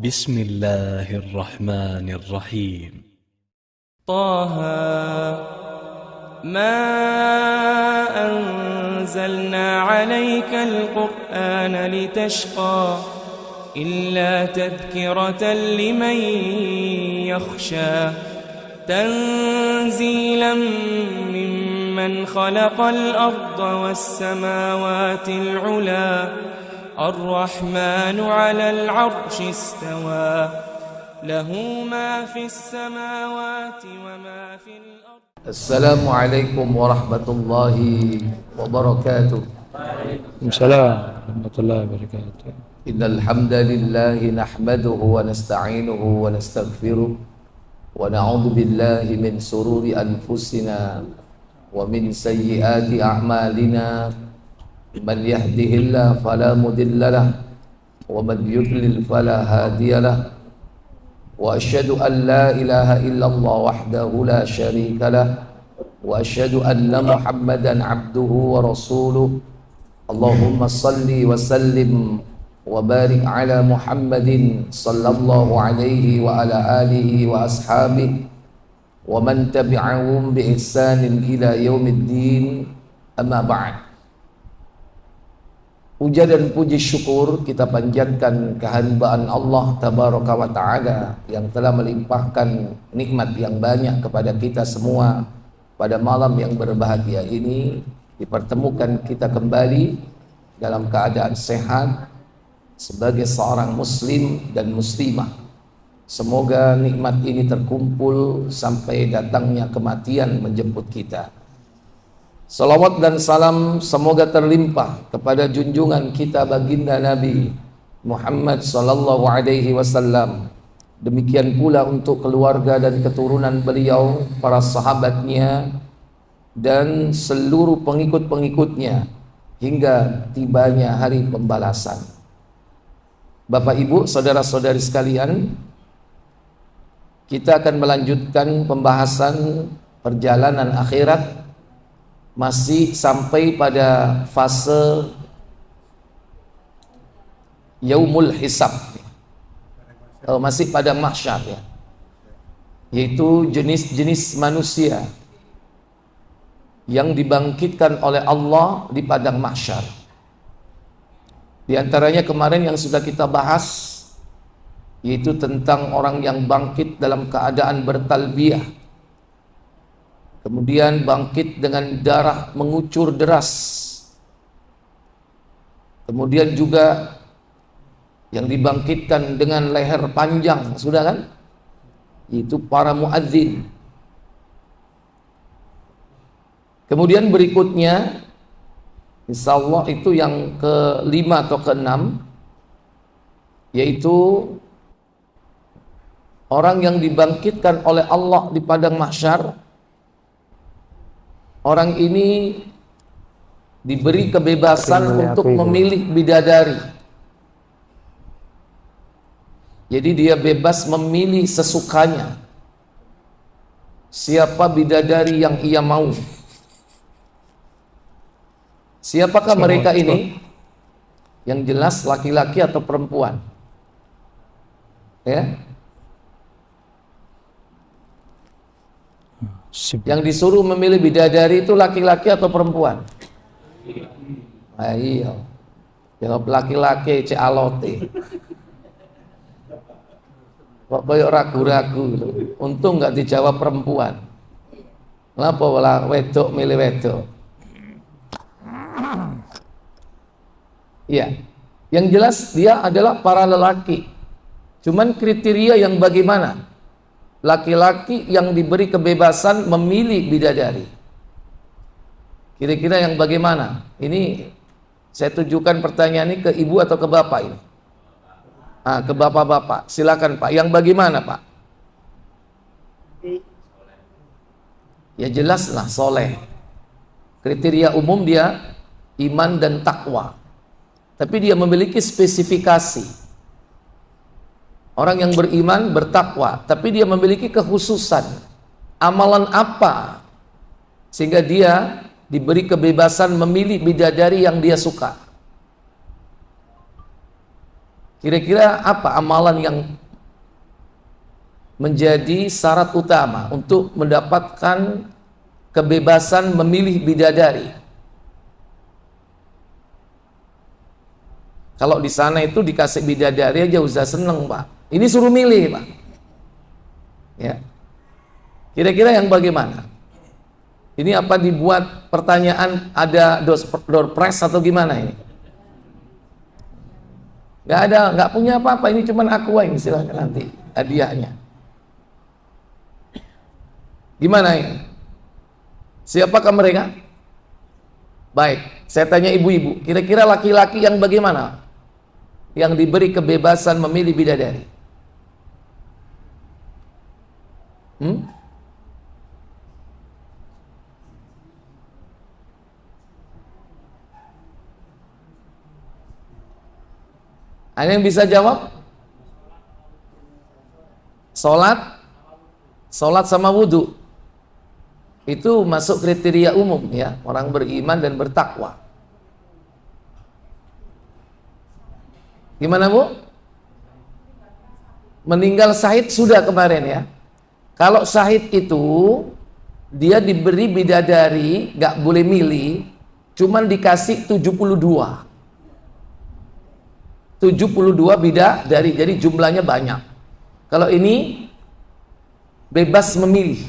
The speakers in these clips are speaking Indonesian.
بسم الله الرحمن الرحيم طه ما أنزلنا عليك القرآن لتشقى إلا تذكرة لمن يخشى تنزيلا ممن خلق الأرض والسماوات العلى الرحمن على العرش استوى له ما في السماوات وما في الأرض. السلام عليكم ورحمة الله وبركاته. السلام ورحمة الله وبركاته. إن الحمد لله نحمده ونستعينه ونستغفره ونعوذ بالله من شرور أنفسنا ومن سيئات أعمالنا من يهده الله فلا مضل له ومن يضلل فلا هادي له وأشهد أن لا إله إلا الله وحده لا شريك له وأشهد أن محمدا عبده ورسوله. اللهم صل وسلم وبارك على محمد صلى الله عليه وعلى آله وأصحابه ومن تبعهم بإحسان إلى يوم الدين. أما بعد. Puja dan puji syukur kita panjatkan kehambaan Allah Tabaraka wa Ta'ala yang telah melimpahkan nikmat yang banyak kepada kita semua pada malam yang berbahagia ini. Dipertemukan kita kembali dalam keadaan sehat sebagai seorang muslim dan muslimah. Semoga nikmat ini terkumpul sampai datangnya kematian menjemput kita. Salawat dan salam semoga terlimpah kepada junjungan kita baginda Nabi Muhammad sallallahu alaihi wasallam. Demikian pula untuk keluarga dan keturunan beliau, para sahabatnya dan seluruh pengikut-pengikutnya hingga tibanya hari pembalasan. Bapak Ibu, saudara-saudari sekalian, kita akan melanjutkan pembahasan perjalanan akhirat. Masih sampai pada fase yaumul hisab, masih pada mahsyar ya, yaitu jenis-jenis manusia yang dibangkitkan oleh Allah di padang mahsyar. Di antaranya kemarin yang sudah kita bahas, yaitu tentang orang yang bangkit dalam keadaan bertalbiyah, kemudian bangkit dengan darah mengucur deras. Kemudian juga yang dibangkitkan dengan leher panjang, sudah kan? Itu para muadzin. Kemudian berikutnya, insya Allah itu yang kelima atau keenam, yaitu orang yang dibangkitkan oleh Allah di padang mahsyar. Orang ini diberi kebebasan untuk memilih bidadari. Jadi dia bebas memilih sesukanya siapa bidadari yang ia mau. Siapakah mereka ini? Yang jelas laki-laki atau perempuan? Ya. Yang disuruh memilih bidadari itu laki-laki atau perempuan? Ayo, jawab laki-laki, cek alote. Kok kayak ragu-ragu? Untung nggak dijawab perempuan. Kenapa malah wedok milih wedok? Ya, yang jelas dia adalah para lelaki. Cuman kriteria yang bagaimana? Laki-laki yang diberi kebebasan memilih bidadari. Kira-kira yang bagaimana? Ini saya tujukan pertanyaan ini ke ibu atau ke bapak ini? Ke bapak-bapak. Silakan Pak. Yang bagaimana Pak? Ya jelaslah soleh. Kriteria umum dia iman dan takwa. Tapi dia memiliki spesifikasi. Orang yang beriman, bertakwa, tapi dia memiliki kekhususan. Amalan apa sehingga dia diberi kebebasan memilih bidadari yang dia suka? Kira-kira apa amalan yang menjadi syarat utama untuk mendapatkan kebebasan memilih bidadari? Kalau di sana itu dikasih bidadari aja udah seneng, Pak. Ini suruh milih, Pak. Ya. Kira-kira yang bagaimana? Ini apa dibuat pertanyaan, ada door prize atau gimana ini? Nggak ada, nggak punya apa-apa. Ini cuman aku yang silahkan nanti hadiahnya. Gimana ini? Siapakah mereka? Baik, saya tanya ibu-ibu. Kira-kira laki-laki yang bagaimana? Yang diberi kebebasan memilih bidadari? Ada yang bisa jawab? Sholat sama wudhu itu masuk kriteria umum ya, orang beriman dan bertakwa. Gimana Bu? Meninggal syahid sudah kemarin ya. Kalau syahid itu dia diberi bidadari, gak boleh milih, cuman dikasih 72 bidadari, jadi jumlahnya banyak. Kalau ini bebas memilih.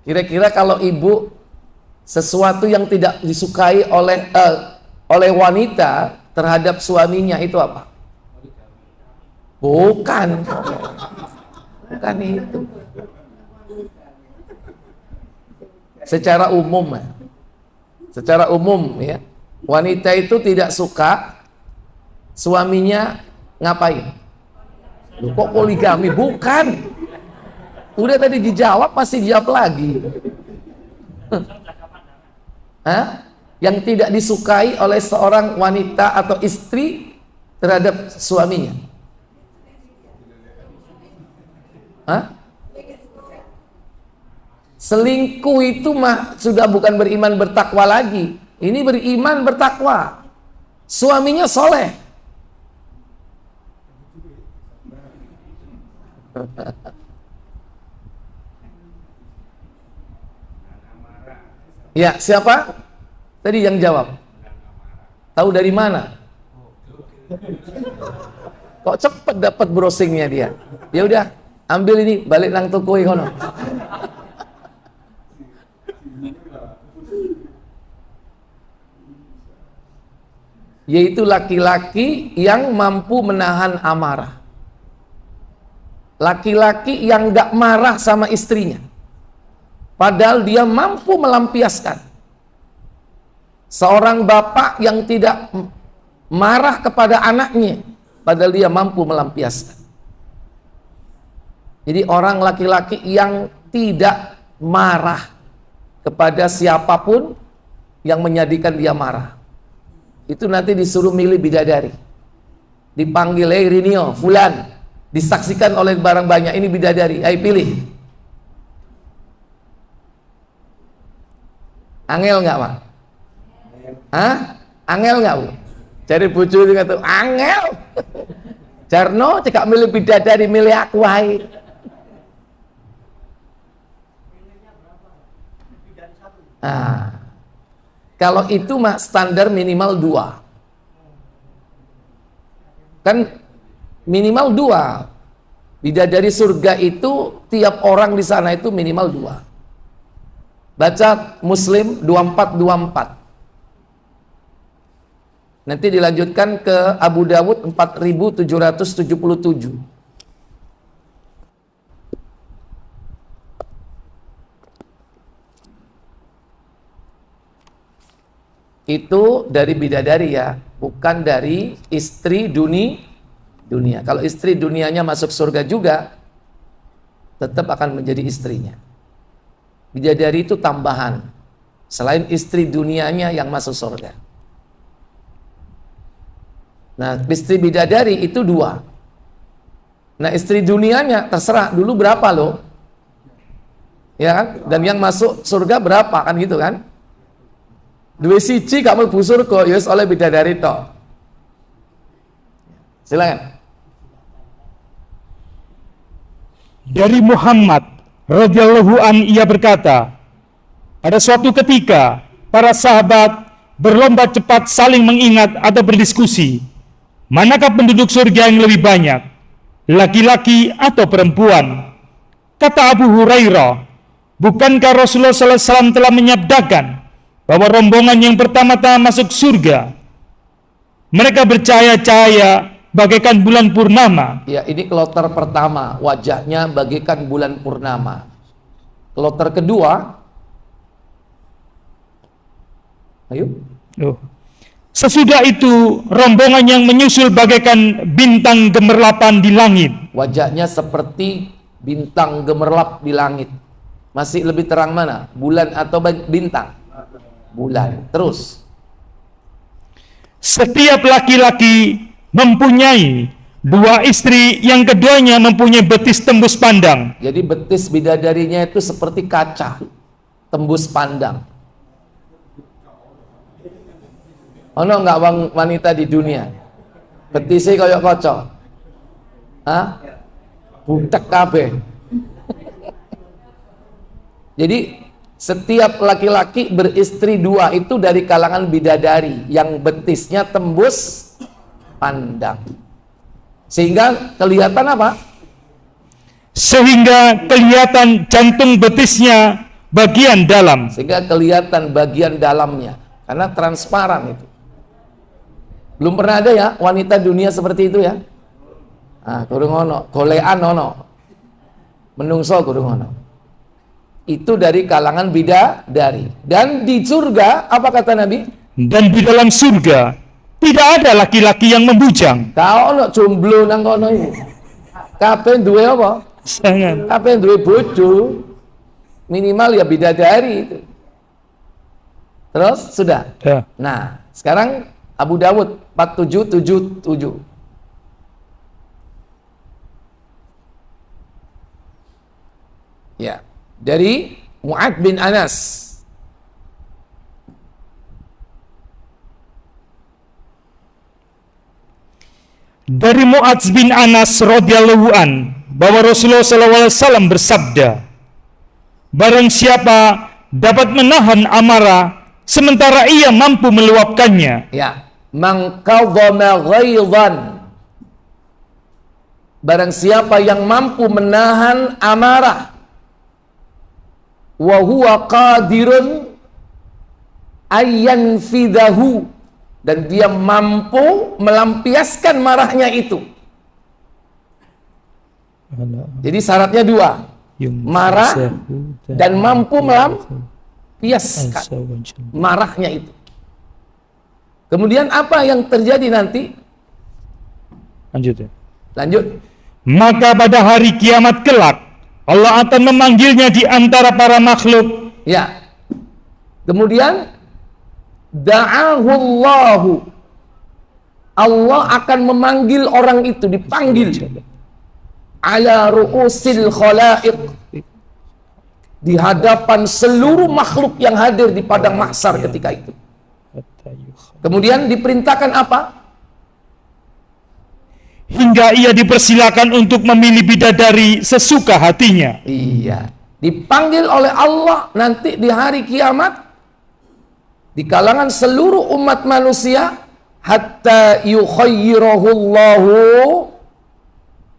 Kira-kira kalau ibu sesuatu yang tidak disukai oleh wanita terhadap suaminya itu apa? Bukan itu. Secara umum ya, wanita itu tidak suka suaminya ngapain? Loh, kok poligami? Bukan. Udah tadi dijawab, masih dijawab lagi. Hah? Yang tidak disukai oleh seorang wanita atau istri terhadap suaminya. Hah? Selingkuh itu mah sudah bukan beriman bertakwa lagi. Ini beriman bertakwa. Suaminya soleh. Ya, siapa? Tadi yang jawab. Tahu dari mana? Kok cepet dapat browsingnya dia? Ya udah, ambil ini, balik nang toko kono. Yaitu laki-laki yang mampu menahan amarah. Laki-laki yang gak marah sama istrinya, padahal dia mampu melampiaskan. Seorang bapak yang tidak marah kepada anaknya, padahal dia mampu melampiaskan. Jadi orang laki-laki yang tidak marah kepada siapapun yang menjadikan dia marah, itu nanti disuruh milih bidadari. Dipanggil, Rinio, Fulan, disaksikan oleh barang banyak, ini bidadari, ayo pilih. Angel nggak Pak? Hah? Angel nggak Bu? Cari bojo juga tuh, angel. Jarno cekak milih bidadari, milih aku ae. Nah, kalau itu mah standar minimal 2. Kan minimal 2. Bidadari surga itu tiap orang di sana itu minimal 2. Baca Muslim 2424. Nanti dilanjutkan ke Abu Dawud 4777. Itu dari bidadari ya, bukan dari istri dunia. Kalau istri dunianya masuk surga juga, tetap akan menjadi istrinya. Bidadari itu tambahan, selain istri dunianya yang masuk surga. Nah, istri bidadari itu 2. Nah, istri dunianya terserah dulu berapa loh, ya kan? Dan yang masuk surga berapa kan gitu kan? 2 siji kamu busur kok, yus oleh bidadari toh. Silakan. Dari Muhammad radhiyallahu an ia berkata, pada suatu ketika para sahabat berlomba cepat saling mengingat atau berdiskusi, manakah penduduk surga yang lebih banyak, laki-laki atau perempuan? Kata Abu Hurairah, bukankah Rasulullah SAW telah menyabdakan bahwa rombongan yang pertama-tama masuk surga, mereka bercahaya-cahaya bagaikan bulan purnama. Ya, ini kloter pertama, wajahnya bagaikan bulan purnama. Kloter kedua, ayo. Sesudah itu rombongan yang menyusul bagaikan bintang gemerlapan di langit. Wajahnya seperti bintang gemerlap di langit. Masih lebih terang mana? Bulan atau bintang? Bulan. Terus. Setiap laki-laki mempunyai dua istri, yang keduanya mempunyai betis tembus pandang. Jadi betis bidadarinya itu seperti kaca tembus pandang. Ono nggak wanita di dunia betisnya kayak kocok? Hah? Butek kabeh. Jadi setiap laki-laki beristri dua itu dari kalangan bidadari yang betisnya tembus pandang. Sehingga kelihatan apa? Sehingga kelihatan jantung betisnya bagian dalam. Sehingga kelihatan bagian dalamnya. Karena transparan itu. Belum pernah ada ya wanita dunia seperti itu ya. Ah, kurung ono, golean ono. Menungso kurung ono. Itu dari kalangan bidadari. Dan di surga apa kata Nabi? Dan di dalam surga tidak ada laki-laki yang membujang. Kau ono jomblo nang kono iki. Kabeh duwe apa? Sangat. Kabeh duwe bojo. Minimal ya bidadari itu. Terus sudah. Ya. Nah, sekarang Abu Dawud 4777. Ya, dari Mu'ad bin Anas. Dari Mu'adz bin Anas radhiyallahu an bahwa Rasulullah SAW bersabda, barang siapa dapat menahan amarah sementara ia mampu meluapkannya. Ya, man qadhama ghaidhan. Barang siapa yang mampu menahan amarah wa huwa qadirun ayyanfidahu, dan dia mampu melampiaskan marahnya itu. Jadi syaratnya dua, marah dan mampu melampiaskan marahnya itu. Kemudian apa yang terjadi nanti? Lanjut ya. Lanjut. Maka pada hari kiamat kelak Allah akan memanggilnya di antara para makhluk. Ya. Kemudian da'ahullahu, Allah akan memanggil orang itu, dipanggil ala ru'usil khalaiq, di hadapan seluruh makhluk yang hadir di padang mahsyar ketika itu. Kemudian diperintahkan apa? Hingga ia dipersilakan untuk memilih bidadari sesuka hatinya. Iya, dipanggil oleh Allah nanti di hari kiamat di kalangan seluruh umat manusia, hatta yukhayyirahullahu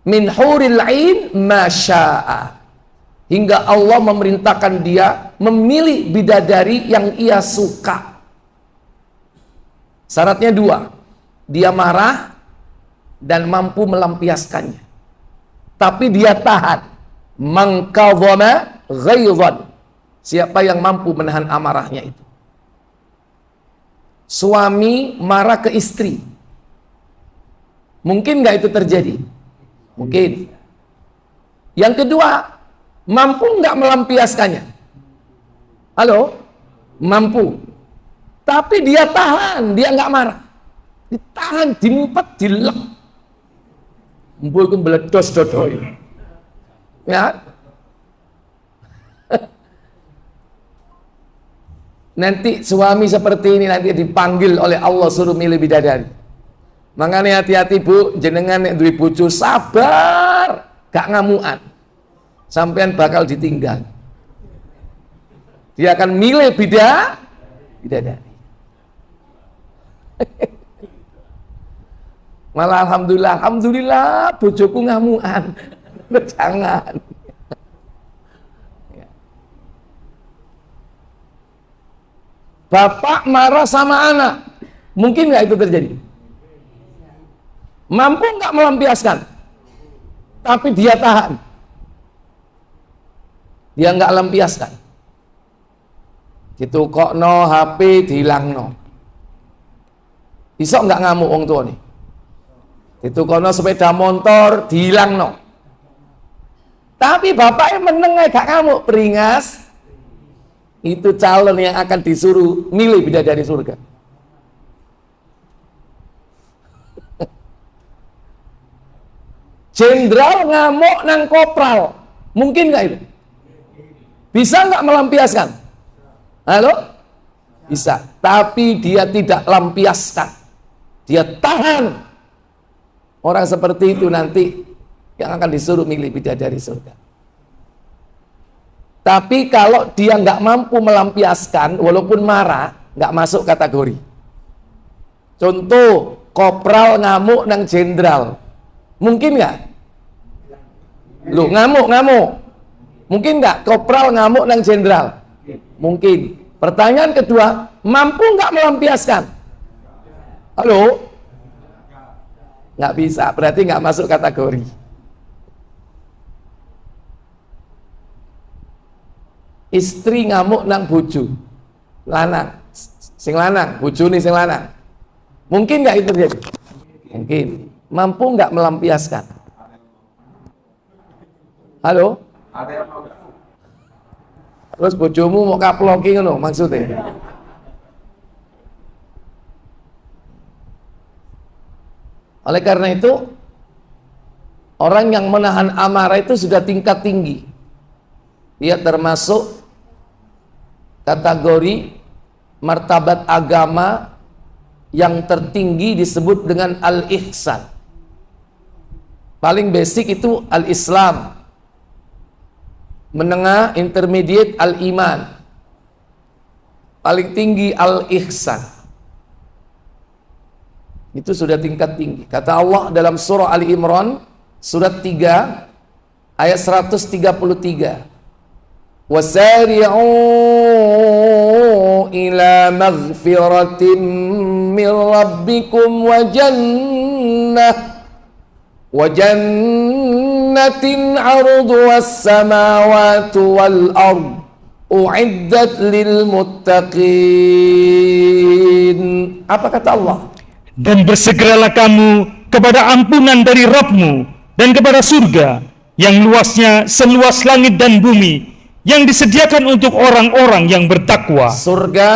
min huril ain ma syaa, hingga Allah memerintahkan dia memilih bidadari yang ia suka. Syaratnya dua, dia marah dan mampu melampiaskannya, tapi dia tahan. Man kadhama ghaidhan, siapa yang mampu menahan amarahnya itu. Suami marah ke istri, mungkin nggak itu terjadi? Mungkin. Yang kedua, mampu nggak melampiaskannya? Halo? Mampu. Tapi dia tahan, dia nggak marah. Ditahan, dimpet, dilek. Mbok iku meledos dodoi. Ya. Nanti suami seperti ini nanti dipanggil oleh Allah suruh milih bidadari. Makanya hati-hati Bu, jenengan nek duwe bojo sabar, gak ngamuan. Sampean bakal ditinggal. Dia akan milih bidadari. Malah alhamdulillah bojoku ngamuan. Jangan. Bapak marah sama anak, mungkin nggak itu terjadi? Mampu nggak melampiaskan? Tapi dia tahan. Dia nggak lampiaskan. Gitu kok no HP dihilang no. Isok nggak ngamuk wong tua nih. Itu kono sepeda motor dihilang no. Tapi bapaknya meneng gak ngamuk, peringas. Itu calon yang akan disuruh milih bidadari surga. Jenderal ngamuk nang kopral, mungkin nggak itu? Bisa nggak melampiaskan? Halo? Bisa, tapi dia tidak lampiaskan. Dia tahan. Orang seperti itu nanti yang akan disuruh milih bidadari surga. Tapi kalau dia nggak mampu melampiaskan, walaupun marah, nggak masuk kategori. Contoh, kopral ngamuk nang jenderal, mungkin nggak? Loh, ngamuk. Mungkin nggak kopral ngamuk nang jenderal? Mungkin. Pertanyaan kedua, mampu nggak melampiaskan? Halo? Nggak bisa, berarti nggak masuk kategori. Istri ngamuk nang bojo lanang, sing lanang, bojo nih sing lanang. Mungkin nggak itu terjadi? Mungkin. Mampu nggak melampiaskan? Halo? Terus bojomu mau kaploki ngono maksudnya? Oleh karena itu, orang yang menahan amarah itu sudah tingkat tinggi. Dia termasuk kategori martabat agama yang tertinggi disebut dengan al-ihsan. Paling basic itu al-Islam. Menengah, intermediate, al-iman. Paling tinggi al-ihsan. Itu sudah tingkat tinggi. Kata Allah dalam surah Ali Imran, surat 3, ayat 133. Wasari'u ila maghfiratin min rabbikum wa jannatin 'arduhas samawati wal ard u'iddat lil muttaqin. Apa kata Allah? Dan bersegeralah kamu kepada ampunan dari Rabb-mu dan kepada surga yang luasnya seluas langit dan bumi yang disediakan untuk orang-orang yang bertakwa. Surga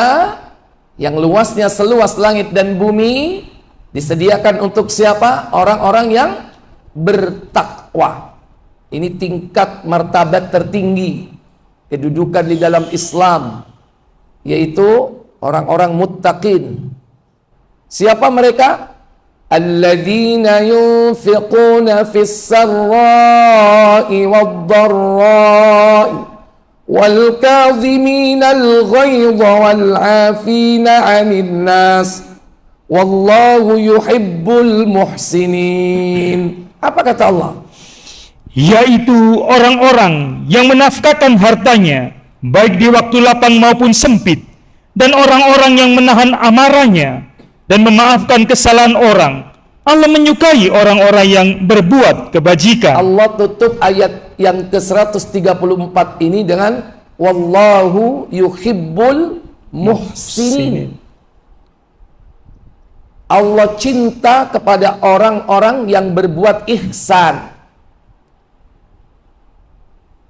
yang luasnya seluas langit dan bumi disediakan untuk siapa? Orang-orang yang bertakwa. Ini tingkat martabat tertinggi kedudukan di dalam Islam, yaitu orang-orang muttaqin. Siapa mereka? Alladzina yunfiquna fis sarra'i wad-dharra'i wal kadhiminal ghaidha wal 'afina 'anil nas wallahu yuhibbul muhsinin. Apa kata Allah? Yaitu orang-orang yang menafkahkan hartanya baik di waktu lapang maupun sempit, dan orang-orang yang menahan amarahnya dan memaafkan kesalahan orang. Allah menyukai orang-orang yang berbuat kebajikan. Allah tutup ayat yang ke-134 ini dengan wallahu yuhibbul muhsinin. Allah cinta kepada orang-orang yang berbuat ihsan.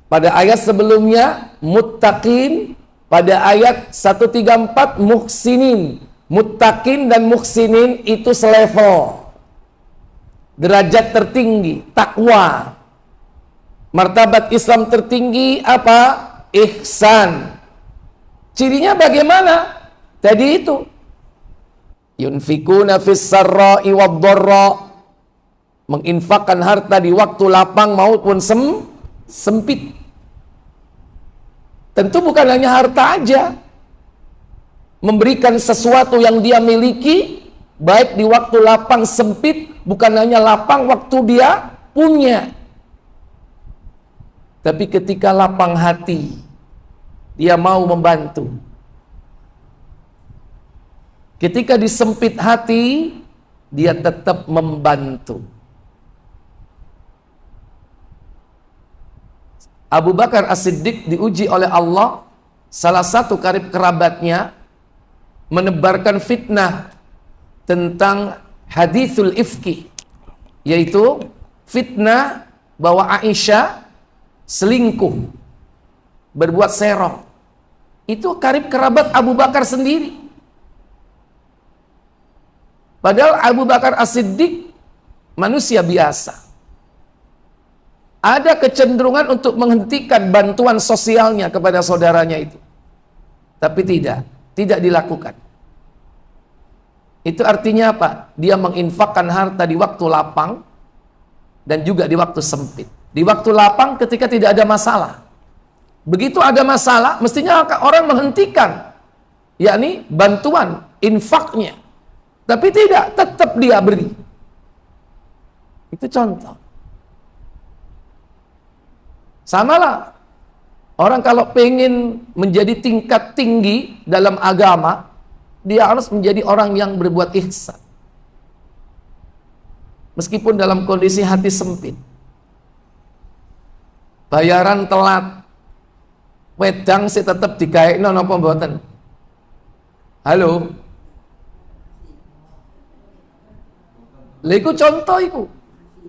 Pada ayat sebelumnya muttaqin, pada ayat 134 muhsinin. Muttaqin dan muhsinin itu selevel, derajat tertinggi, takwa. Martabat Islam tertinggi apa? Ihsan. Cirinya bagaimana? Tadi itu Yunfikuna fis sarra'i wad dharra, menginfakkan harta di waktu lapang maupun sempit. Tentu bukan hanya harta aja, memberikan sesuatu yang dia miliki baik di waktu lapang sempit, bukan hanya lapang waktu dia punya, tapi ketika lapang hati dia mau membantu. Ketika disempit hati, dia tetap membantu. Abu Bakar As-Siddiq diuji oleh Allah, salah satu karib kerabatnya menebarkan fitnah tentang hadithul ifki, yaitu fitnah bahwa Aisyah selingkuh, berbuat serong. Itu karib kerabat Abu Bakar sendiri. Padahal Abu Bakar As-Siddiq manusia biasa. Ada kecenderungan untuk menghentikan bantuan sosialnya kepada saudaranya itu. Tapi tidak dilakukan. Itu artinya apa? Dia menginfakkan harta di waktu lapang dan juga di waktu sempit. Di waktu lapang ketika tidak ada masalah. Begitu ada masalah, mestinya orang menghentikan, yakni bantuan, infaknya. Tapi tidak, tetap dia beri. Itu contoh. Samalah, orang kalau pengen menjadi tingkat tinggi dalam agama, dia harus menjadi orang yang berbuat ihsan. Meskipun dalam kondisi hati sempit. Bayaran telat, wedang sih tetap digaekno napa mboten? Halo. Iku contoh iku.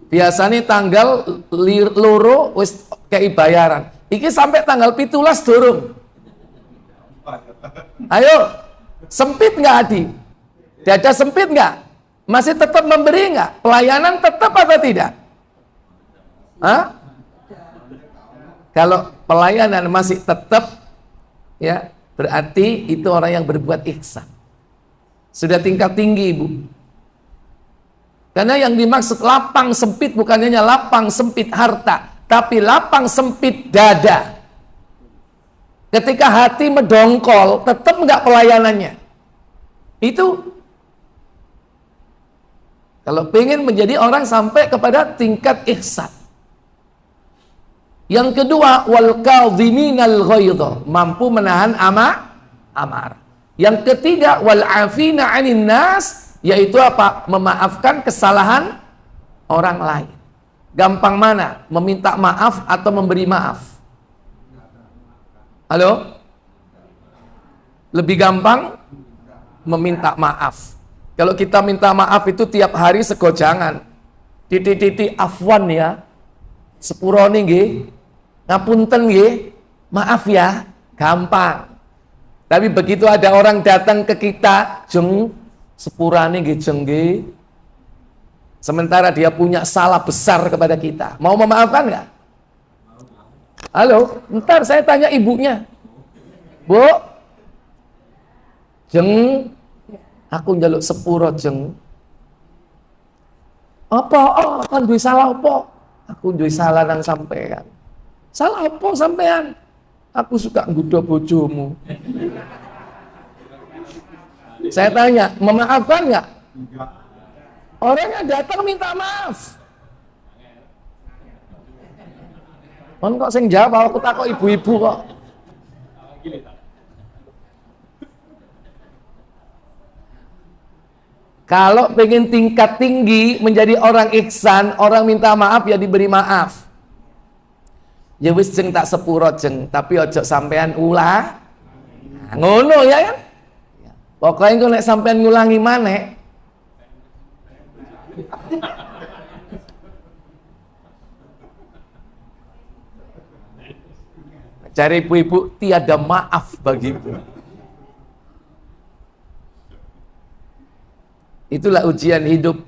Biasanya tanggal loro wis kei bayaran. Iki sampai tanggal 17 durung. Ayo, sempit nggak Adi? Dada sempit nggak? Masih tetap memberi nggak? Pelayanan tetap atau tidak? Hah? Kalau pelayanan masih tetap, ya berarti itu orang yang berbuat ihsan. Sudah tingkat tinggi, Ibu. Karena yang dimaksud lapang sempit bukan hanya lapang sempit harta, tapi lapang sempit dada. Ketika hati mendongkol, tetap nggak pelayanannya. Itu kalau pengen menjadi orang sampai kepada tingkat ihsan. Yang kedua, wal kadhiminal ghaidha, mampu menahan amarah. Yang ketiga, wal afina 'anil nas, yaitu apa? Memaafkan kesalahan orang lain. Gampang mana? Meminta maaf atau memberi maaf? Halo? Lebih gampang meminta maaf. Kalau kita minta maaf itu tiap hari segojangan. Titik-titik afwan ya. Sepurone nggih. Ngapunten nggih. Maaf ya. Gampang. Tapi begitu ada orang datang ke kita, jeng sepurane nggih jeng nggih. Sementara dia punya salah besar kepada kita. Mau memaafkan nggak? Halo, ntar saya tanya ibunya. Bu, jeng, aku njaluk sepuro jeng. Apa? Oh, kan duwe salah apa? Aku duwe salah nang sampean. Salah apa sampean? Aku suka nggodha bojomu. Saya tanya, memaafkan nggak? Orangnya datang minta maaf. Kon kok sing jawab, aku takut ibu-ibu kok. Kalau pengen tingkat tinggi menjadi orang ihsan, orang minta maaf ya diberi maaf. Ya wis jeng tak sepuro jeng, tapi ojo sampean ulah. Nah, ngono ya kan? Pokoknya kok nek sampean ngulangi maneh. Cari ibu-ibu tiada maaf bagiku. Itulah ujian hidup.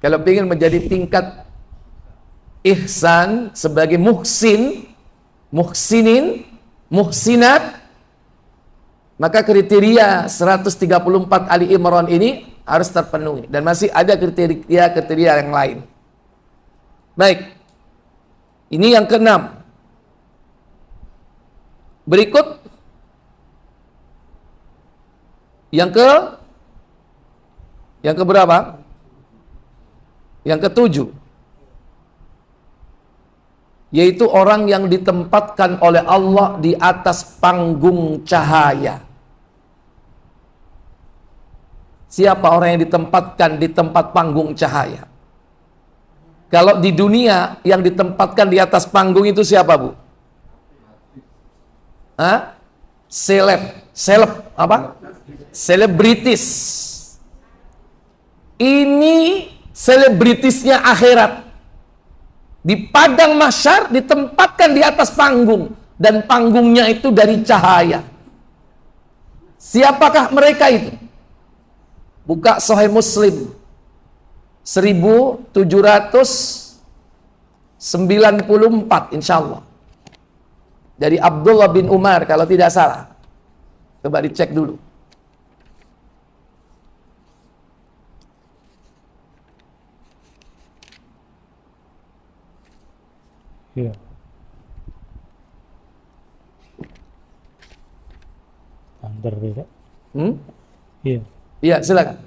Kalau ingin menjadi tingkat ihsan sebagai muhsin, muhsinin, muhsinat, Maka kriteria 134 Ali Imran ini harus terpenuhi. Dan masih ada kriteria-kriteria yang lain. Baik. Ini yang keenam. Berikut yang keberapa? Yang ketujuh. Yaitu orang yang ditempatkan oleh Allah di atas panggung cahaya. Siapa orang yang ditempatkan di tempat panggung cahaya? Kalau di dunia yang ditempatkan di atas panggung itu siapa, Bu? Hah? Seleb apa? Selebritis. Ini selebritisnya akhirat. Di padang mahsyar ditempatkan di atas panggung, dan panggungnya itu dari cahaya. Siapakah mereka itu? Buka Sahih Muslim 1794 insyaallah. Dari Abdullah bin Umar kalau tidak salah. Coba dicek dulu. Iya. Under beda. Iya. Iya, silakan.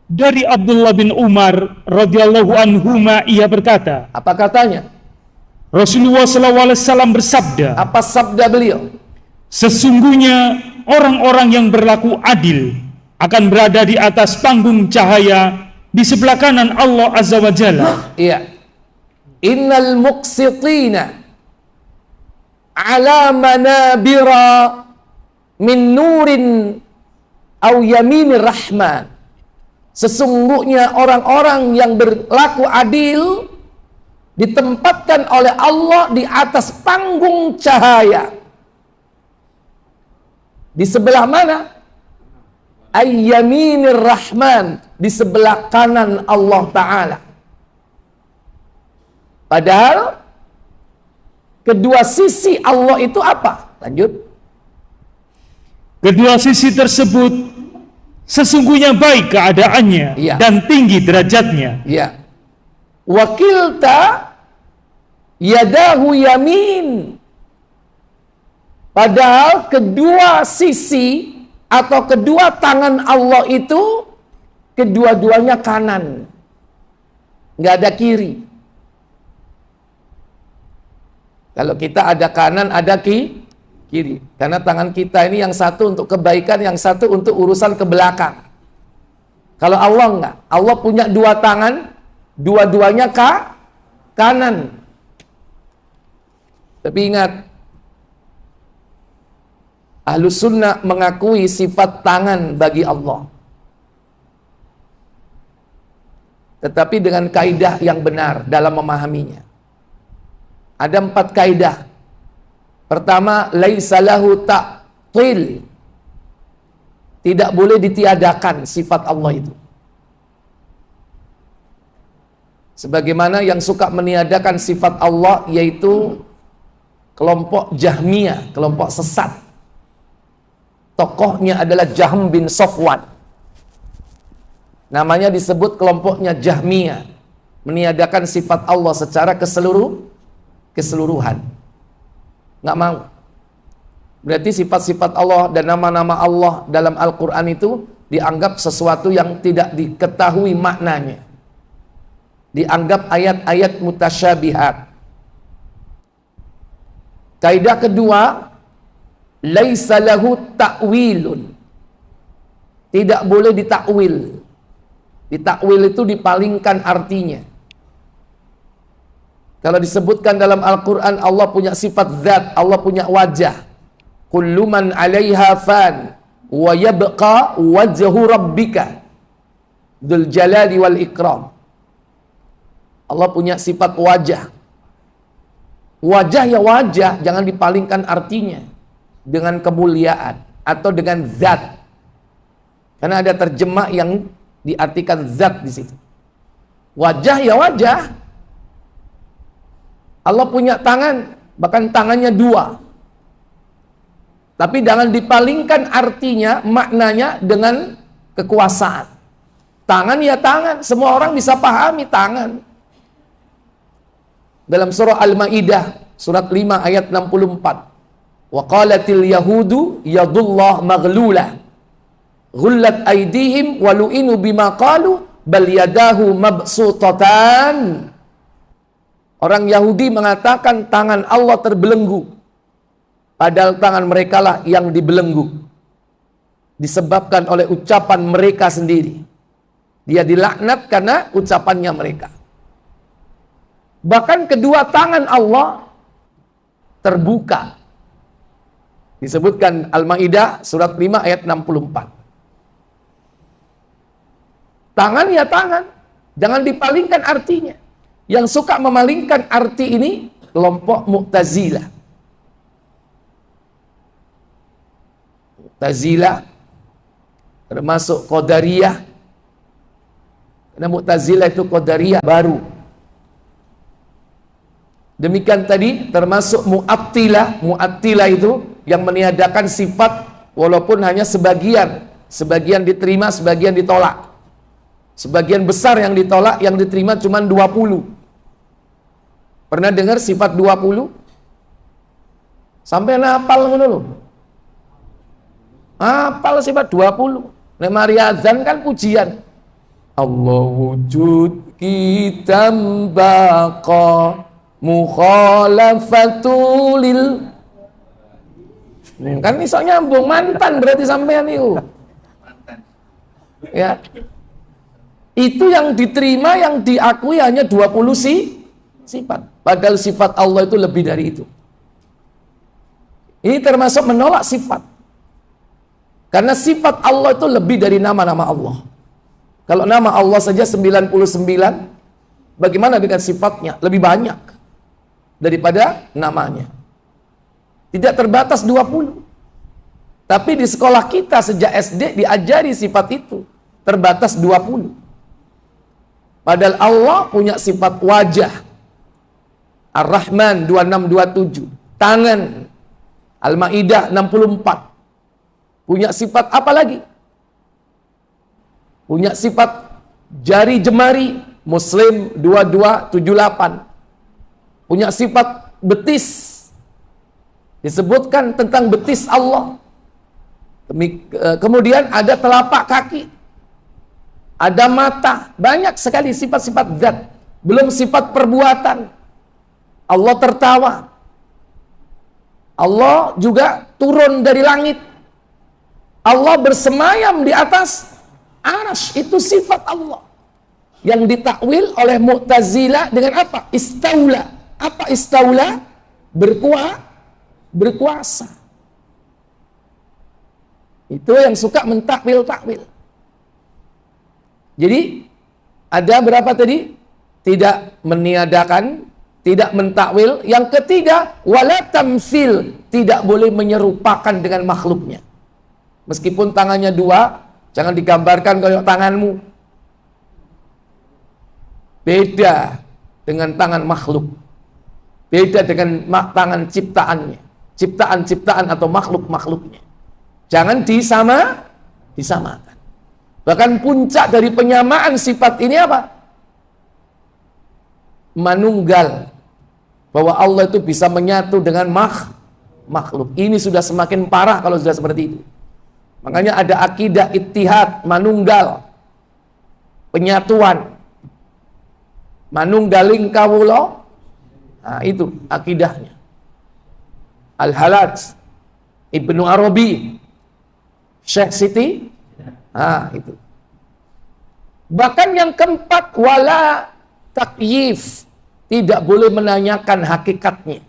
Dari Abdullah bin Umar radhiyallahu anhuma ia berkata, Apa katanya? Rasulullah SAW bersabda, Apa sabda beliau? sesungguhnya orang-orang yang berlaku adil akan berada di atas panggung cahaya di sebelah kanan Allah Azza wa Jalla. Iya. Innal muqsitina ala manabira min nurin au yaminir rahman. Sesungguhnya orang-orang yang berlaku adil ditempatkan oleh Allah di atas panggung cahaya. Di sebelah mana? Ayyaminir rahman, di sebelah kanan Allah Ta'ala. Padahal kedua sisi Allah itu apa? Lanjut. Kedua sisi tersebut sesungguhnya baik keadaannya, Iya. dan tinggi derajatnya. Ya. Wakilta yadahu yamin. Padahal kedua sisi atau kedua tangan Allah itu kedua-duanya kanan. Nggak ada kiri. Kalau kita ada kanan, ada kiri. Karena tangan kita ini yang satu untuk kebaikan, yang satu untuk urusan ke belakang. Kalau Allah enggak. Allah punya dua tangan, dua-duanya kanan. Tapi ingat, Ahlus Sunnah mengakui sifat tangan bagi Allah. Tetapi dengan kaidah yang benar dalam memahaminya. Ada 4 kaidah. Pertama, laisa lahu ta'til. Tidak boleh ditiadakan sifat Allah itu. Sebagaimana yang suka meniadakan sifat Allah yaitu kelompok Jahmiyah, kelompok sesat. Tokohnya adalah Jahm bin Safwan. Namanya disebut kelompoknya Jahmiyah, meniadakan sifat Allah secara keseluruhan. Nggak mau. Berarti sifat-sifat Allah dan nama-nama Allah dalam Al-Quran itu dianggap sesuatu yang tidak diketahui maknanya. Dianggap ayat-ayat mutasyabihat. Kaidah kedua, laisa lahu ta'wilun. Tidak boleh ditakwil. Ditakwil itu dipalingkan artinya. Kalau disebutkan dalam Al-Quran Allah punya sifat zat, Allah punya wajah. Kullu man 'alaiha fan wa yabqa wajhu rabbika dzul jalali wal ikram. Allah punya sifat wajah. Wajah ya wajah, jangan dipalingkan artinya dengan kemuliaan atau dengan zat. Karena ada terjemah yang diartikan zat di situ. Wajah ya wajah. Allah punya tangan, bahkan tangannya dua. Tapi jangan dipalingkan artinya, maknanya dengan kekuasaan. Tangan ya tangan, semua orang bisa pahami tangan. Dalam surah Al-Maidah surat 5 ayat 64. Wa qalatil yahudu yadullah maghlulah. Ghullat aydihim wa lu'inu bima qalu bal yadahu mabsutatan. Orang Yahudi mengatakan tangan Allah terbelenggu. Padahal tangan mereka lah yang dibelenggu. Disebabkan oleh ucapan mereka sendiri. Dia dilaknat karena ucapannya mereka. Bahkan kedua tangan Allah terbuka. Disebutkan Al-Maidah surat 5 ayat 64. Tangan ya tangan. Jangan dipalingkan artinya. Yang suka memalingkan arti ini kelompok Mu'tazilah. Mu'tazilah termasuk Qadariyah. Karena Mu'tazilah itu Qadariyah baru. Demikian tadi termasuk Mu'attilah. Mu'attilah itu yang meniadakan sifat walaupun hanya sebagian. Sebagian diterima, sebagian ditolak. Sebagian besar yang ditolak, yang diterima cuma 20. Pernah dengar sifat 20? Sampai hafal ngono lho. Hafal sifat 20. Nek mari azan kan pujian. Allah wujud kitam baqa mukhalafatulil. Kan iso nyambung mantan berarti sampean itu. Ya. Itu yang diterima, yang diakui hanya 20 sifat. Padahal sifat Allah itu lebih dari itu. Ini termasuk menolak sifat. Karena sifat Allah itu lebih dari nama-nama Allah. Kalau nama Allah saja 99, bagaimana dengan sifatnya? Lebih banyak daripada namanya. Tidak terbatas 20. Tapi di sekolah kita sejak SD diajari sifat itu. Terbatas 20. Padahal Allah punya sifat wajah. Ar-Rahman 2627. Tangan. Al-Maidah 64. Punya sifat apa lagi? Punya sifat jari jemari. Muslim 2278. Punya sifat betis. Disebutkan tentang betis Allah. Kemudian ada telapak kaki. Ada mata, banyak sekali sifat-sifat zat. Belum sifat perbuatan. Allah tertawa. Allah juga turun dari langit. Allah bersemayam di atas arsy. Itu sifat Allah. Yang ditakwil oleh Mu'tazilah dengan apa? Istaula. Apa istaula? Berkuasa. Itu yang suka mentakwil-takwil. Jadi ada berapa tadi? Tidak meniadakan, tidak mentakwil. Yang ketiga, wala tamsil, tidak boleh menyerupakan dengan makhluknya. Meskipun tangannya dua, jangan digambarkan kayak tanganmu. Beda dengan tangan makhluk. Beda dengan tangan ciptaannya. Ciptaan-ciptaan atau makhluk-makhluknya. Jangan disamakan. Bahkan puncak dari penyamaan sifat ini apa? Manunggal. Bahwa Allah itu bisa menyatu dengan makhluk. Ini sudah semakin parah kalau sudah seperti itu. Makanya ada akidah ittihad, manunggal. Penyatuan. Manunggaling kawula. Nah, itu akidahnya. Al-Halaj, Ibnu Arabi, Syekh Siti. Nah, itu. Bahkan yang keempat, wala takyif, tidak boleh menanyakan hakikatnya.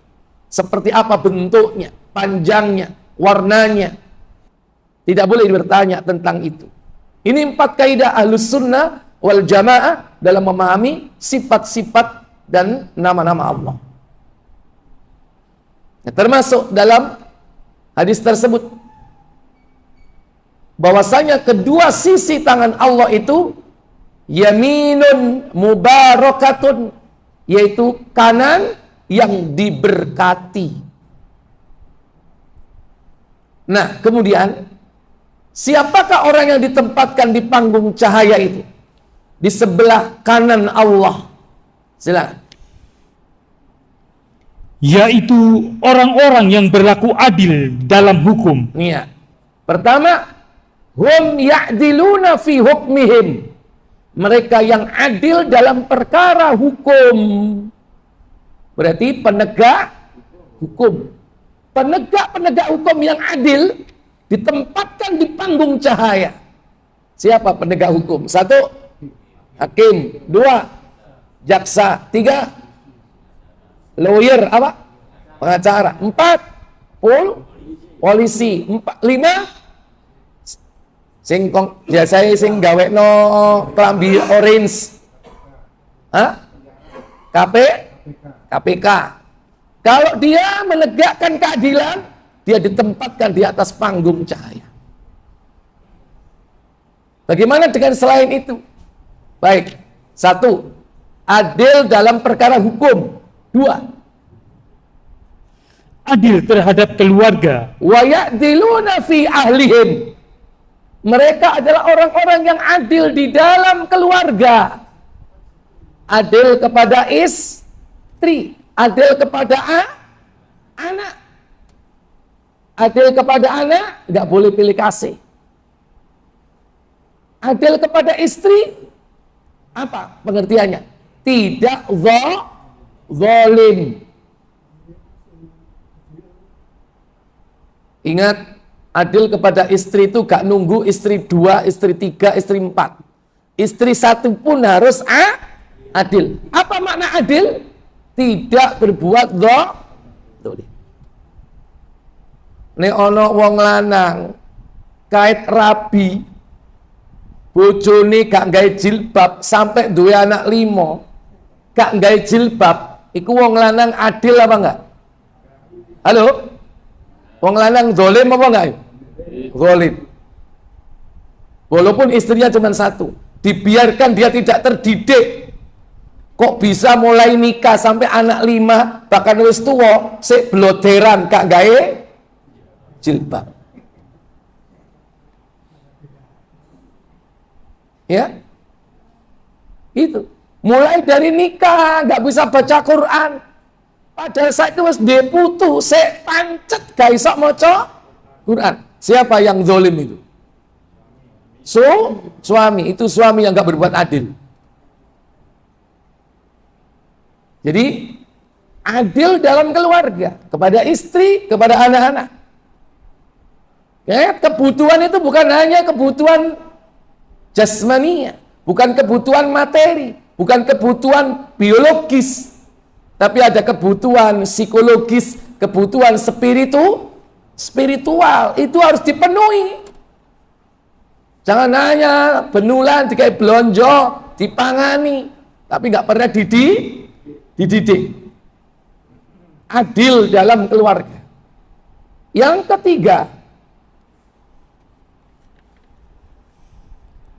Seperti apa bentuknya, panjangnya, warnanya. Tidak boleh bertanya tentang itu. Ini 4 kaidah Ahlus Sunnah wal Jamaah dalam memahami sifat-sifat dan nama-nama Allah. Ya, termasuk dalam hadis tersebut bahwasanya kedua sisi tangan Allah itu yaminun mubarakatun, yaitu kanan yang diberkati. Nah, kemudian siapakah orang yang ditempatkan di panggung cahaya itu? Di sebelah kanan Allah. Silakan. Yaitu orang-orang yang berlaku adil dalam hukum. Iya. Pertama, hum ya'diluna fi hukmihim. Mereka yang adil dalam perkara hukum. Berarti penegak hukum. Penegak-penegak hukum yang adil ditempatkan di panggung cahaya. Siapa penegak hukum? 1, hakim. 2, jaksa. 3, lawyer, apa? Pengacara. 4, polisi. 5, biasanya sing gawekno klambi orange. KPK. Kalau dia menegakkan keadilan, dia ditempatkan di atas panggung cahaya. Bagaimana dengan selain itu? Baik, 1, adil dalam perkara hukum. 2, Adil terhadap keluarga. wa ya'diluna fi ahlihim. Mereka adalah orang-orang yang adil di dalam keluarga. Adil kepada istri, adil kepada anak. Adil kepada anak, nggak boleh pilih kasih. Adil kepada istri, apa pengertiannya? Tidak zalim. Ingat, adil kepada istri itu gak nunggu istri 2, istri 3, istri 4. Istri 1 pun harus adil. Apa makna adil? Tidak berbuat zalim. Nek ana wong lanang kait rabi, bojone gak gawe jilbab sampai duwe anak 5, gak gawe jilbab, iku wong lanang adil apa enggak? Halo? Wong lanang zalim apa enggak? Zalim. Walaupun istrinya cuma 1, dibiarkan dia tidak terdidik. Kok bisa mulai nikah sampai anak 5, bahkan wis tuwa, sik bloderan gak gawe jilbab. Ya, itu mulai dari nikah nggak bisa baca Quran, padahal saya itu wis deputu, sik pancet gak iso maca Quran. Siapa yang zalim itu? Suami. Itu suami yang nggak berbuat adil. Jadi adil dalam keluarga, kepada istri, kepada anak-anak. Ya, kebutuhan itu bukan hanya kebutuhan jasmania, bukan kebutuhan materi, bukan kebutuhan biologis, tapi ada kebutuhan psikologis, kebutuhan spiritual, itu harus dipenuhi. Jangan hanya benulan dikai blonjo, dipangani, tapi nggak pernah dididik. Adil dalam keluarga. Yang ketiga,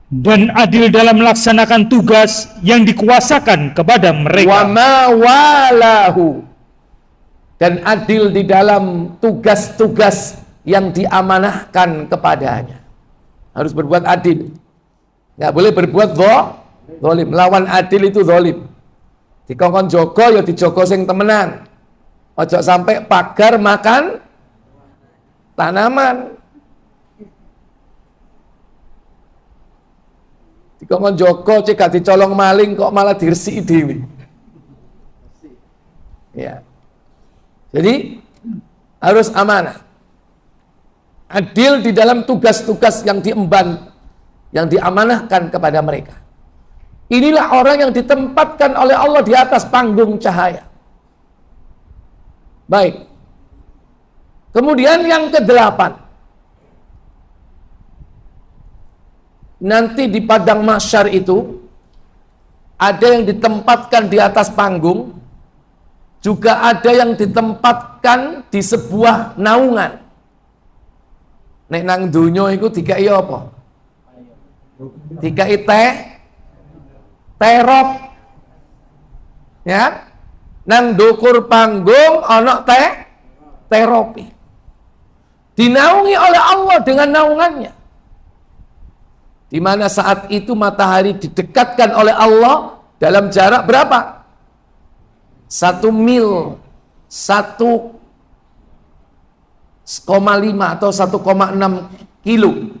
dan adil dalam melaksanakan tugas yang dikuasakan kepada mereka. wa ma walahu, dan adil di dalam tugas-tugas yang diamanahkan kepadanya. Harus berbuat adil, nggak boleh berbuat zalim. Lawan adil itu zalim. Dikongkon jogo ya dijogo sing temenan. Ojo sampai pagar makan tanaman. Dikongkon jogo cek gak dicolong maling kok malah diresiki dhewe. Ya. Jadi harus amanah. Adil di dalam tugas-tugas yang diemban, yang diamanahkan kepada mereka. Inilah orang yang ditempatkan oleh Allah di atas panggung cahaya. Baik. Kemudian yang ke-8. Nanti di padang mahsyar itu ada yang ditempatkan di atas panggung, juga ada yang ditempatkan di sebuah naungan. Nek nang donya iku dikai apa? Dikai terop. Ya. nang dukur panggung ana terapi. Dinaungi oleh Allah dengan naungannya. Di mana saat itu matahari didekatkan oleh Allah dalam jarak berapa? 1 mil, 1,5 atau 1,6 kilo.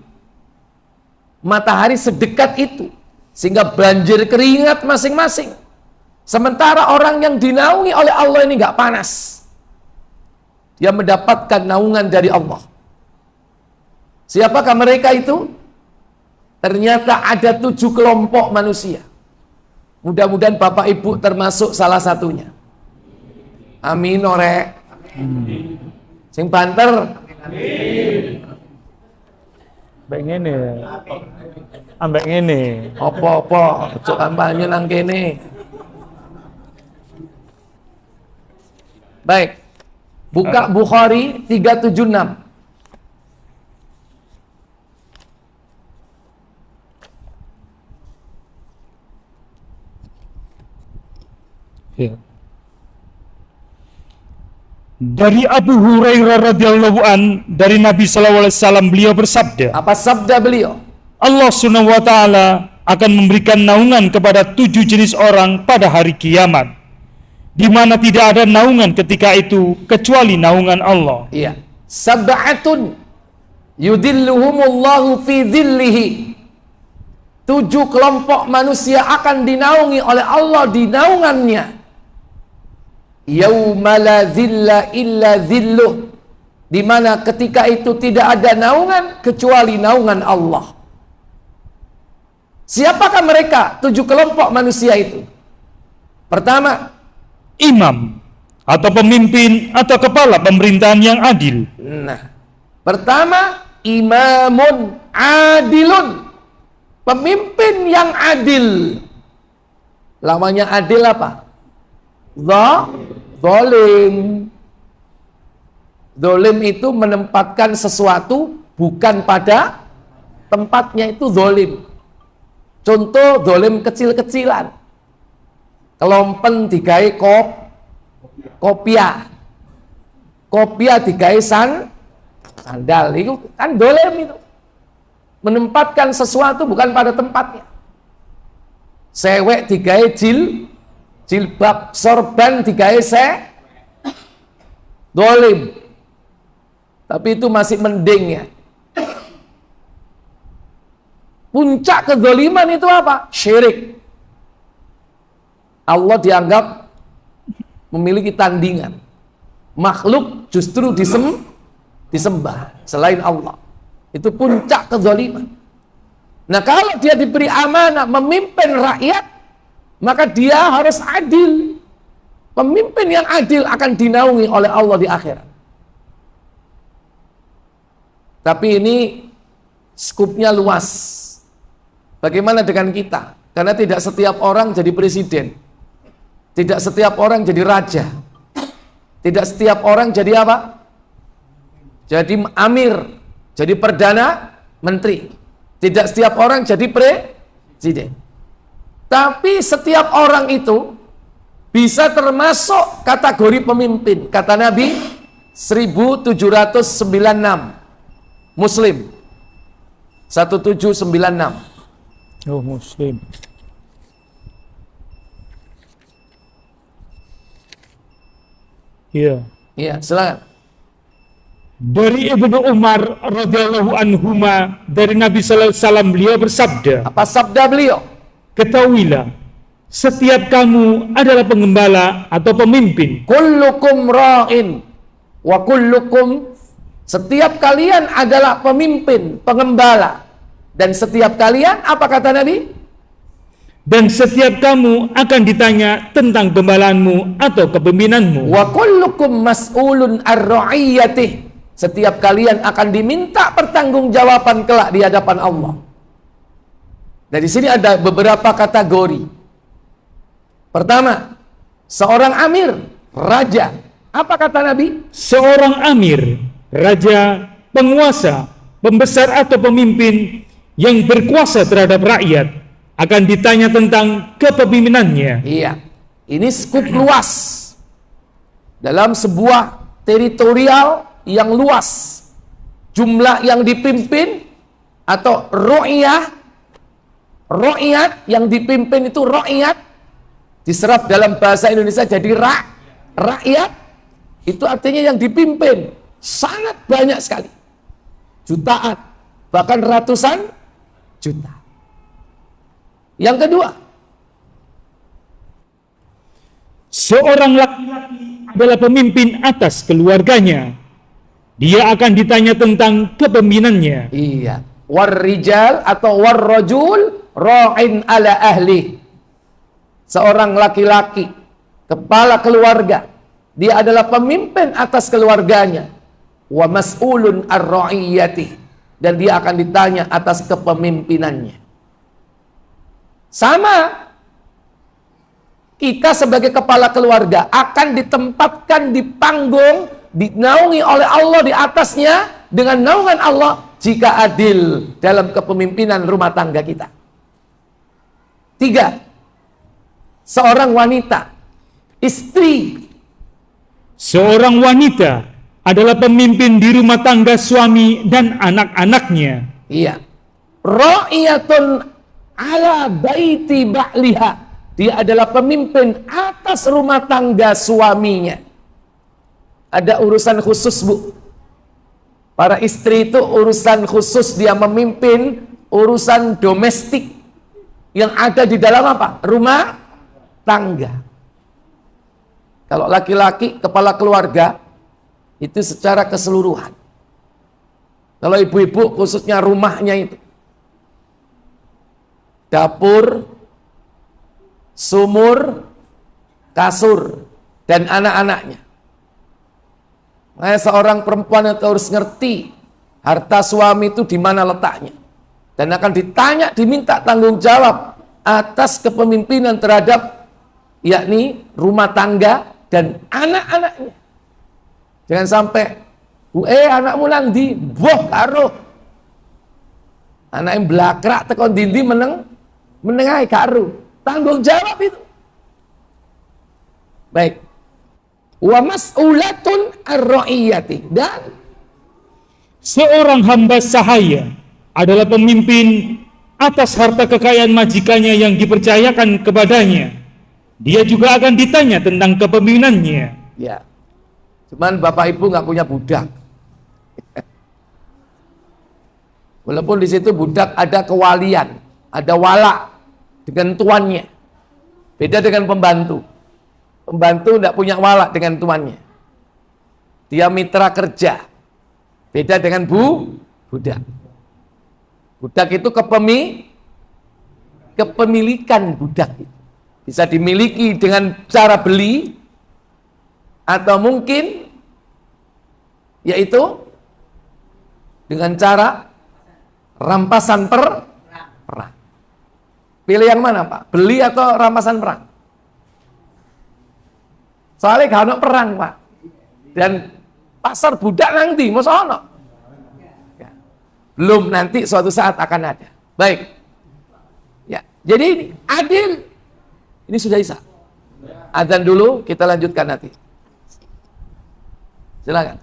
Matahari sedekat itu, sehingga banjir keringat masing-masing. Sementara orang yang dinaungi oleh Allah ini nggak panas. Dia mendapatkan naungan dari Allah. Siapakah mereka itu? Ternyata ada 7 kelompok manusia. Mudah-mudahan Bapak Ibu termasuk salah satunya. Amin orek. Sing banter. Ambek ngene. Ambek ngene. Apa-apa, ojo kampanye nang kene. Baik. Buka Bukhari 376. Ya. Dari Abu Hurairah radhiyallahu an, dari Nabi sallallahu alaihi wasallam, beliau bersabda, Apa sabda beliau? Allah Subhanahu wa taala akan memberikan naungan kepada 7 jenis orang pada hari kiamat, di mana tidak ada naungan ketika itu kecuali naungan Allah. Iya. Sab'atun yudilluhumullahu fi dhillihi. 7 kelompok manusia akan dinaungi oleh Allah di naungannya. Yauma la dhilla illa dhilluh. Di mana ketika itu tidak ada naungan kecuali naungan Allah. Siapakah mereka 7 kelompok manusia itu? Pertama, Imam atau pemimpin atau kepala pemerintahan yang adil. nah, pertama, imamun adilun. Pemimpin yang adil. Lamanya adil apa? Zalim. Zalim itu menempatkan sesuatu bukan pada tempatnya, itu zalim. Contoh zalim kecil-kecilan. Kelompen digawe kopiah. Kopiah digawe sandal. Itu kan zalim itu. Menempatkan sesuatu bukan pada tempatnya. Sewek digawe jilbab, sorban digawe zalim. Tapi itu masih mending ya. Puncak kezaliman itu apa? Syirik. Allah dianggap memiliki tandingan. Makhluk justru disembah selain Allah. Itu puncak kezaliman. Nah, kalau dia diberi amanah memimpin rakyat, maka dia harus adil. Pemimpin yang adil akan dinaungi oleh Allah di akhirat. Tapi ini skupnya luas. Bagaimana dengan kita? Karena tidak setiap orang jadi presiden. Tidak setiap orang jadi raja. Tidak setiap orang jadi apa? Jadi amir, jadi perdana menteri. Tidak setiap orang jadi presiden. Tapi setiap orang itu bisa termasuk kategori pemimpin. Kata Nabi 1796 Muslim 1796. Oh, Muslim. Iya. Iya, silakan. Dari Ibnu Umar radhiyallahu anhuma, dari Nabi sallallahu alaihi wasallam, beliau bersabda, Apa sabda beliau? ketahuilah, setiap kamu adalah pengembala atau pemimpin. Kullukum ra'in wa kullukum, setiap kalian adalah pemimpin, pengembala, dan setiap kalian, apa kata Nabi? Dan setiap kamu akan ditanya tentang gembalaanmu atau kepemimpinanmu. Wa kullukum mas'ulun ar-ra'iyatih, setiap kalian akan diminta pertanggungjawaban kelak di hadapan Allah. Nah, di sini ada beberapa kategori. Pertama, seorang amir, raja. Apa kata Nabi? Seorang amir, raja, penguasa, pembesar atau pemimpin yang berkuasa terhadap rakyat akan ditanya tentang kepemimpinannya. Iya, ini skup luas. dalam sebuah teritorial yang luas, jumlah yang dipimpin atau ro'iyat yang dipimpin itu ro'iyat, diserap dalam bahasa Indonesia jadi rakyat, itu artinya yang dipimpin sangat banyak sekali, jutaan, bahkan ratusan juta. Yang kedua, seorang laki-laki adalah pemimpin atas keluarganya. Dia akan ditanya tentang kepemimpinannya. iya, warrijal atau warrajul ra'in ala ahli. Seorang laki-laki, kepala keluarga, dia adalah pemimpin atas keluarganya. Wa mas'ulun ar-ra'iyati, dan dia akan ditanya atas kepemimpinannya. Sama, kita sebagai kepala keluarga akan ditempatkan di panggung, dinaungi oleh Allah di atasnya dengan naungan Allah jika adil dalam kepemimpinan rumah tangga kita. 3. Seorang wanita, istri. Seorang wanita adalah pemimpin di rumah tangga suami dan anak-anaknya. Iya. Ra'iyatun ala baiti ba'liha. Dia adalah pemimpin atas rumah tangga suaminya. Ada urusan khusus, Bu. Para istri itu urusan khusus, dia memimpin urusan domestik yang ada di dalam apa? Rumah tangga. Kalau laki-laki kepala keluarga itu secara keseluruhan. Kalau ibu-ibu khususnya rumahnya itu, dapur, sumur, kasur, dan anak-anaknya. Nah, seorang perempuan itu harus ngerti harta suami itu di mana letaknya, dan akan ditanya, diminta tanggung jawab atas kepemimpinan terhadap yakni rumah tangga dan anak-anaknya. Jangan sampai anakmu nang ndi boh karo anak yang blakrak tekon dindi menengai karo. Tanggung jawab itu. Baik. Wa mas'ulatun ar-ra'iyati, dan seorang hamba sahaya adalah pemimpin atas harta kekayaan majikannya yang dipercayakan kepadanya. Dia juga akan ditanya tentang kepemimpinannya. Ya. Cuman bapak ibu nggak punya budak. Walaupun di situ budak ada kewalian, ada wala dengan tuannya. Beda dengan pembantu. Pembantu tidak punya wala dengan tuannya. Dia mitra kerja. Beda dengan budak. Budak itu kepemilikan budak itu. Bisa dimiliki dengan cara beli, atau mungkin yaitu dengan cara rampasan perang. Pilih yang mana, Pak? Beli atau rampasan perang? Soalnya gak ada perang, Pak. Dan pasar budak nanti, masa ono? Ya. Belum, nanti suatu saat akan ada. Baik. Ya, jadi ini adil. Ini sudah Isya. Azan dulu, kita lanjutkan nanti. Silakan.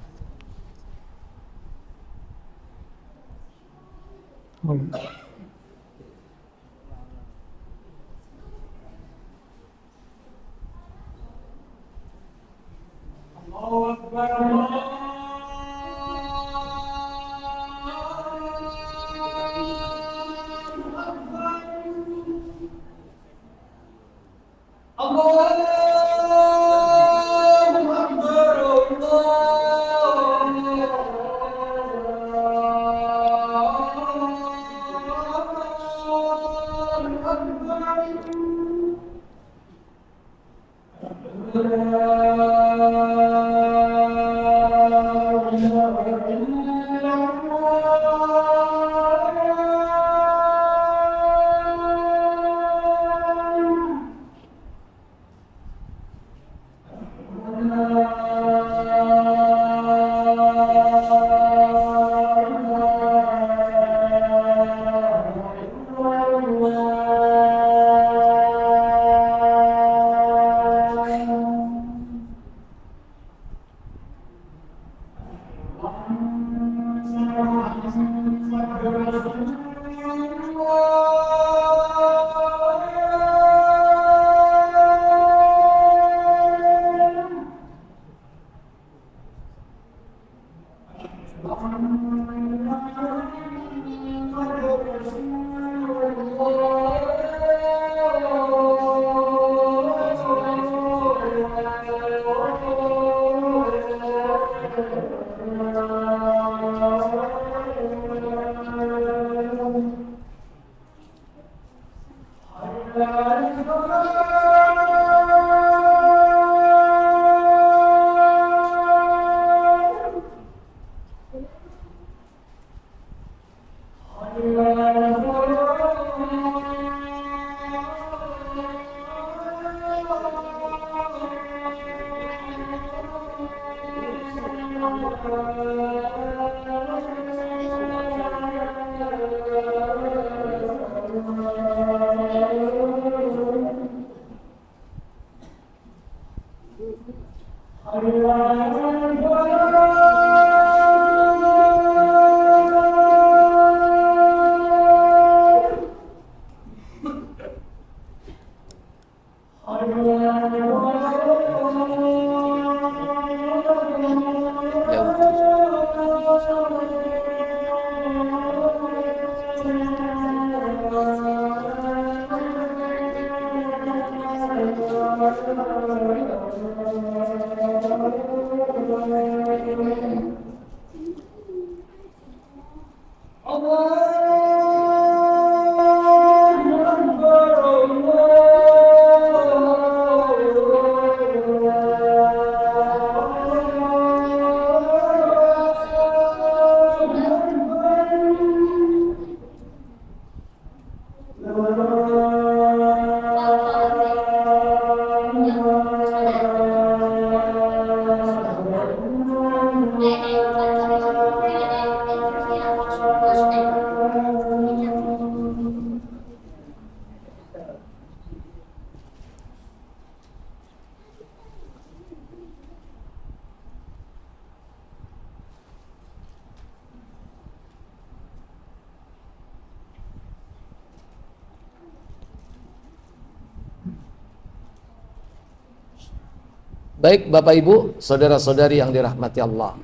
Baik Bapak Ibu, saudara-saudari yang dirahmati Allah.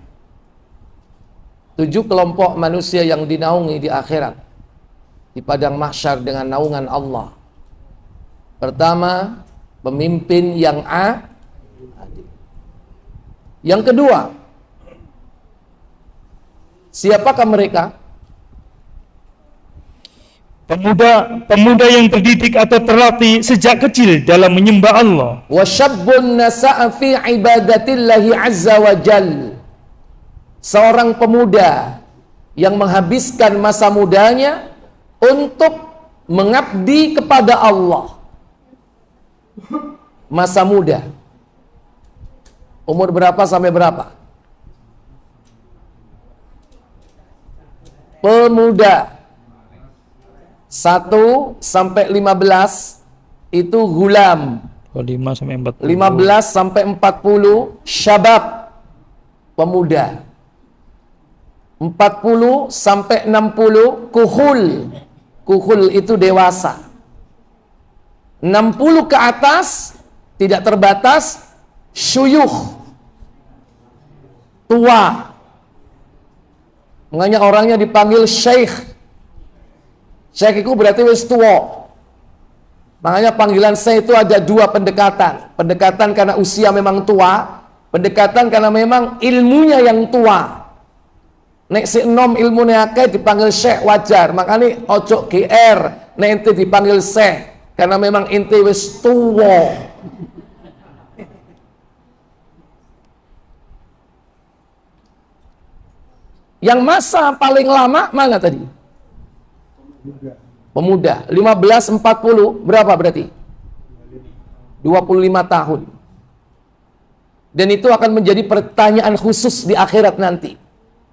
7 kelompok manusia yang dinaungi di akhirat, di padang mahsyar dengan naungan Allah. Pertama, pemimpin yang adil. Yang kedua, siapakah mereka? Pemuda yang terdidik atau terlatih sejak kecil dalam menyembah Allah. Wa syabbun nasa'a fi ibadatillahi azza wa jal. Seorang pemuda yang menghabiskan masa mudanya untuk mengabdi kepada Allah. Masa muda. Umur berapa sampai berapa? Pemuda 1 sampai 15 itu gulam. 5 sampai 40. 15 sampai 40 syabab, pemuda. 40 sampai 60 kuhul. Kuhul itu dewasa. 60 ke atas tidak terbatas syuyukh, tua. Makanya orangnya dipanggil syekh. Syekh itu berarti wis tua. Makanya panggilan saya itu ada 2 pendekatan. Pendekatan karena usia memang tua, pendekatan karena memang ilmunya yang tua. Nek si enom ilmunya akeh dipanggil syekh wajar. Makanya ojo GR nek ente dipanggil syekh karena memang ente wis tua. Yang masa paling lama mana tadi? Pemuda 15-40 berapa berarti? 25 tahun. Dan itu akan menjadi pertanyaan khusus di akhirat nanti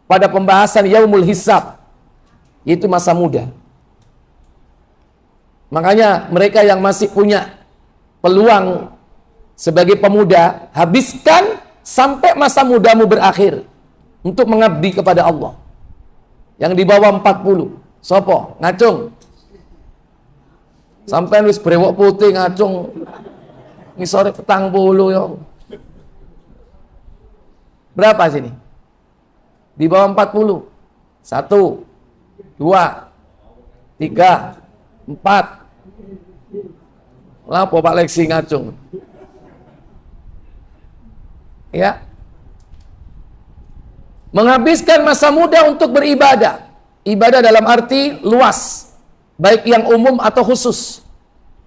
pada pembahasan yaumul hisab, yaitu masa muda. Makanya mereka yang masih punya peluang sebagai pemuda, habiskan sampai masa mudamu berakhir untuk mengabdi kepada Allah. Yang di bawah 40 sopo ngacung sampai wis brewok putih ngacung ngisore 40 yo. Berapa sini? Di bawah 40. 1 2 3 4. Lapo Pak Leksi ngacung. Ya. Menghabiskan masa muda untuk beribadah. Ibadah dalam arti luas, baik yang umum atau khusus.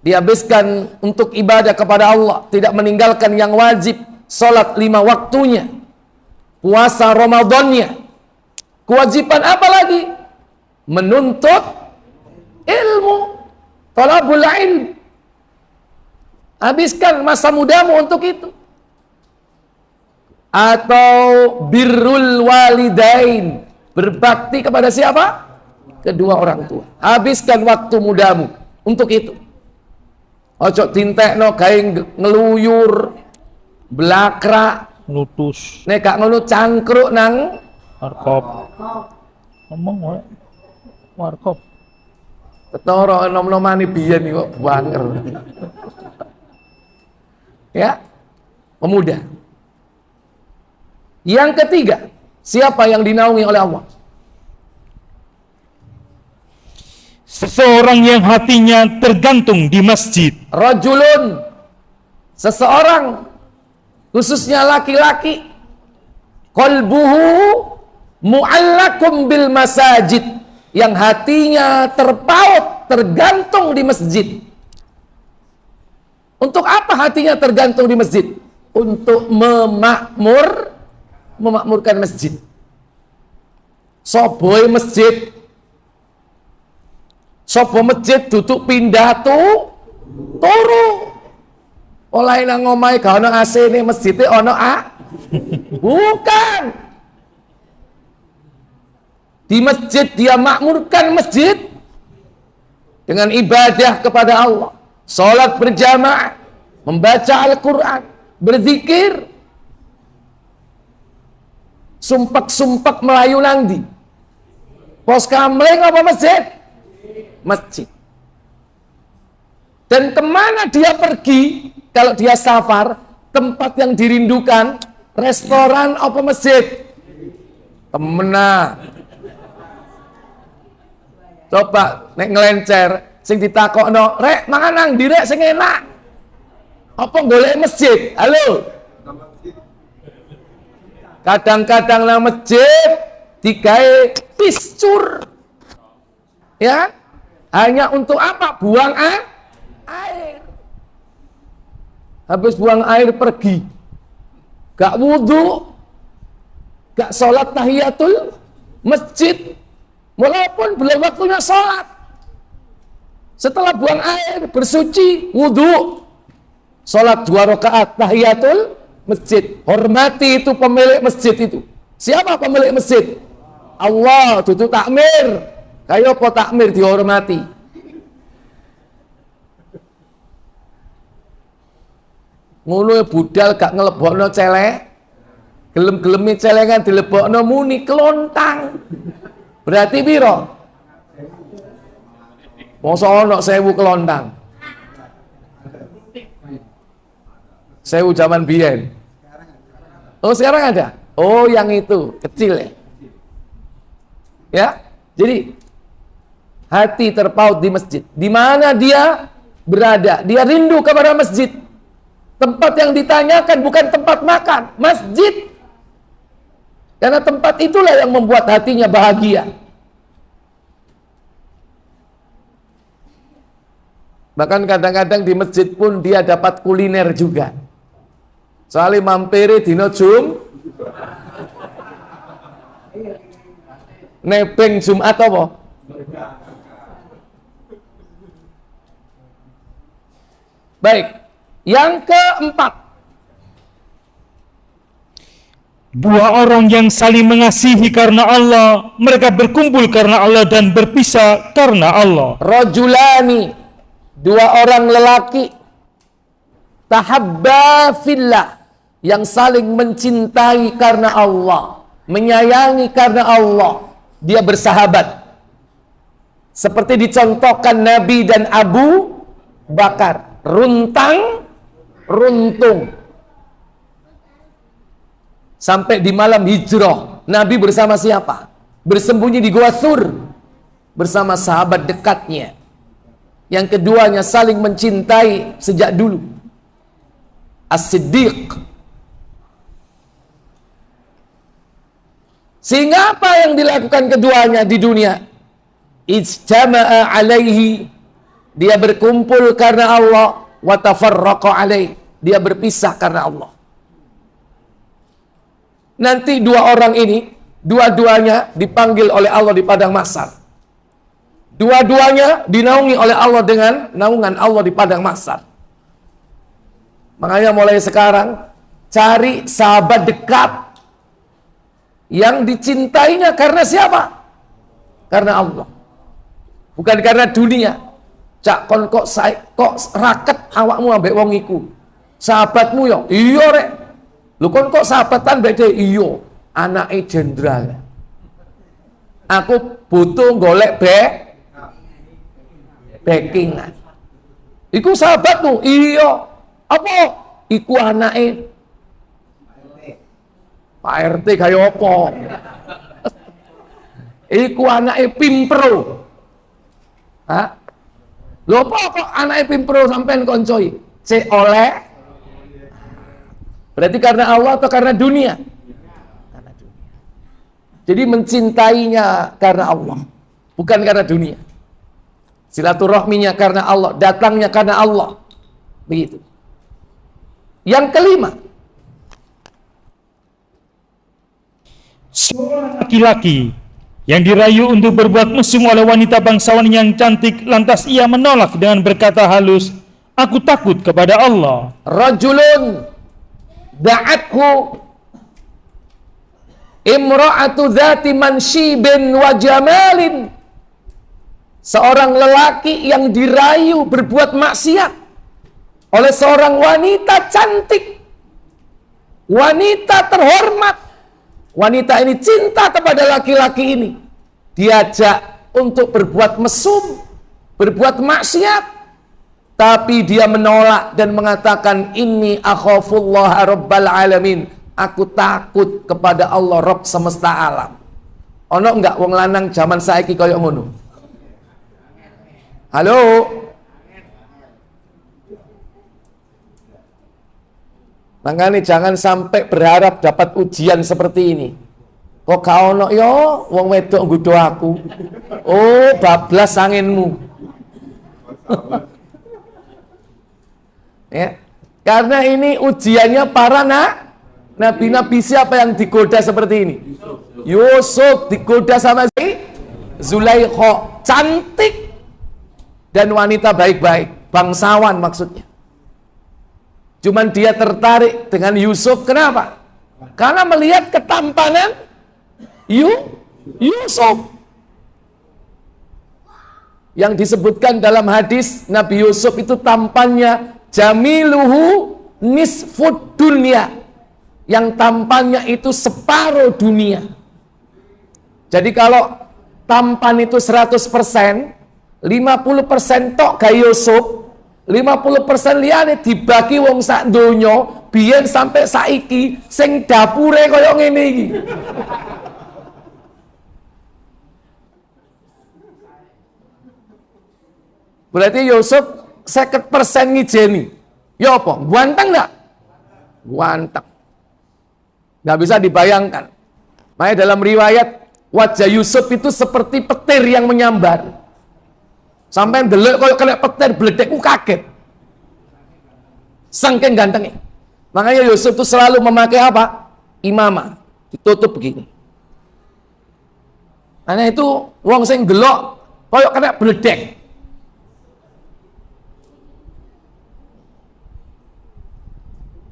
dihabiskan untuk ibadah kepada Allah, tidak meninggalkan yang wajib, sholat 5 waktunya, puasa Ramadannya. Kewajiban apa lagi? Menuntut ilmu, talabul ilm. Habiskan masa mudamu untuk itu. Atau birrul walidain, berbakti kepada siapa? Kedua orang tua. Habiskan waktu mudamu untuk itu. Ojo dintekno gawe ngeluyur, blakrak, Lutus, nek gak ngono cangkruk nang warkop. Ngomong wae. Warkop. ketara nom-nomane biyen kok banger. Ya, pemuda. Yang ketiga, siapa yang dinaungi oleh Allah? Seseorang yang hatinya tergantung di masjid. Rajulun, seseorang, khususnya laki-laki, qalbuhu mu'allakum bil masajid, yang hatinya terpaut, tergantung di masjid. Untuk apa hatinya tergantung di masjid? Untuk memakmurkan masjid. Soboy masjid, sopo masjid duduk pindah turu. Oleh nang omahe gak ono AC ne masjide ono bukan. Di masjid dia makmurkan masjid dengan ibadah kepada Allah, salat berjamaah, membaca Al-Qur'an, berzikir, sumpak-sumpak melayu nangdi. Pos kamling apa masjid? Masjid. Dan kemana dia pergi kalau dia safar? Tempat yang dirindukan, restoran apa masjid? Temenah. Coba nek ngelencer sing ditakokno, "Rek, mangan nang ndi rek sing enak?" Apa golek masjid? Halo. Kadang-kadang nang masjid digawe piscur. Ya? Hanya untuk apa? Buang air. Habis buang air pergi. Gak wudhu, gak sholat tahiyatul masjid, walaupun belum waktunya sholat. Setelah buang air, bersuci, wudhu, sholat 2 rakaat tahiyatul masjid. Hormati itu pemilik masjid itu. Siapa pemilik masjid? Allah. Itu takmir. Kayak apa takmir dihormati? Ngono budal gak ngelebokno celek, gelem-gelemi celengan dilebokno muni kelontang. Berarti piro? Mosok ono 1000 kelontang. 1000 zaman biyen. Oh, sekarang ada? Oh, yang itu kecil ya. Ya. Jadi hati terpaut di masjid. Di mana dia berada? Dia rindu kepada masjid. Tempat yang ditanyakan bukan tempat makan, masjid. Karena tempat itulah yang membuat hatinya bahagia. Bahkan kadang-kadang di masjid pun dia dapat kuliner juga. Soalnya mampiri dino nebeng Jumat apa? Baik. Yang keempat, Dua orang yang saling mengasihi karena Allah, mereka berkumpul karena Allah dan berpisah karena Allah. rajulani, 2 orang lelaki, tahabba fillah, yang saling mencintai karena Allah, menyayangi karena Allah, dia bersahabat. Seperti dicontohkan Nabi dan Abu Bakar, runtang runtung. Sampai di malam hijrah, Nabi bersama siapa? Bersembunyi di Gua Thur bersama sahabat dekatnya. Yang keduanya saling mencintai sejak dulu. As-Siddiq. Sehingga apa yang dilakukan keduanya di dunia? Ijtama'a alaihi Dia berkumpul karena Allah, wa tafarraqa alaih. Dia berpisah karena Allah. Nanti dua orang ini, dua-duanya dipanggil oleh Allah di padang mahsyar. Dua-duanya dinaungi oleh Allah dengan naungan Allah di padang mahsyar. Makanya mulai sekarang cari sahabat dekat yang dicintainya karena siapa? Karena Allah. Bukan karena dunia. Cak kon kok raket awakmu ambek wong iku. Sahabatmu yo, iya rek. Lu kon kok sahabatan beda iya, anake jenderal. Aku butuh golek backingan. Iku sahabatmu, iya. Apa? Iku anake Pak RT kaya apa? Iku anake Pimpro. Hah? Lho apa kok anake Pimpro sampean koncoi? Cek oleh. Berarti karena Allah atau karena dunia? Karena dunia. Jadi mencintainya karena Allah, bukan karena dunia. Silaturahminya karena Allah, datangnya karena Allah. Begitu. Yang kelima, seorang laki-laki yang dirayu untuk berbuat mesum oleh wanita bangsawan yang cantik, lantas ia menolak dengan berkata halus, "Aku takut kepada Allah." rajulun da'athu imra'atu dzati manshibin wa jamalin. Seorang lelaki yang dirayu berbuat maksiat oleh seorang wanita cantik, wanita terhormat. Wanita ini cinta kepada laki-laki ini, diajak untuk berbuat mesum, berbuat maksiat, tapi dia menolak dan mengatakan, inni akhafullah rabbal alamin, aku takut kepada Allah Rabb semesta alam. Ono enggak wong lanang zaman saiki kaya ngono? Halo? Makanya jangan sampai berharap dapat ujian seperti ini. Kok gak ono yo wong wedok nggodho aku. Oh, bablas anginmu. Ya. Karena ini ujiannya para nabi-nabi. Siapa yang digoda seperti ini? Yusuf digoda sama si Zulaikha, cantik dan wanita baik-baik, bangsawan maksudnya. Cuman dia tertarik dengan Yusuf. Kenapa? Karena melihat ketampanan Yusuf. Yang disebutkan dalam hadis, Nabi Yusuf itu tampannya jamiluhu nisfud dunya. Yang tampannya itu separuh dunia. Jadi kalau tampan itu 100%, 50% tok gaya Yusuf, 50% liyane dibagi wong sak donya, biyen sampai saiki sing dapure kaya ngene iki. Berarti Yusuf 50% ngijeni. Ya apa? Ganteng enggak? Ganteng. Enggak bisa dibayangkan. Makanya dalam riwayat wajah Yusuf itu seperti petir yang menyambar. Sampai ndelok koyo kena petir bledek ku kaget. Saking gantengnya. Makanya Yusuf itu selalu memakai apa? Imamah, ditutup begini. Karena itu wong sing gelok koyo kena bledek.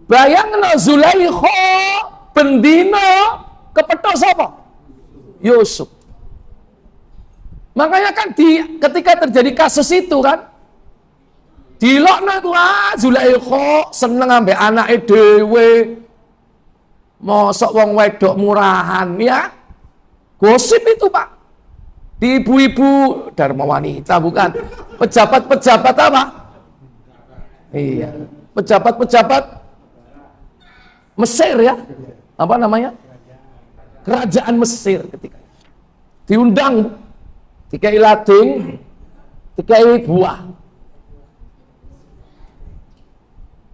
Bayangno Zulaikha bendino kepethuk sapa? Yusuf. Makanya kan ketika terjadi kasus itu kan, dilokno iku Zulaikha seneng ambek anake dhewe. Mosok wong wedok murahan ya. Gosip itu, Pak. Di ibu-ibu Dharma Wanita bukan. Pejabat-pejabat apa? Iya, pejabat-pejabat Mesir ya. Apa namanya? Kerajaan Mesir ketika diundang, dikai lading, dikai buah.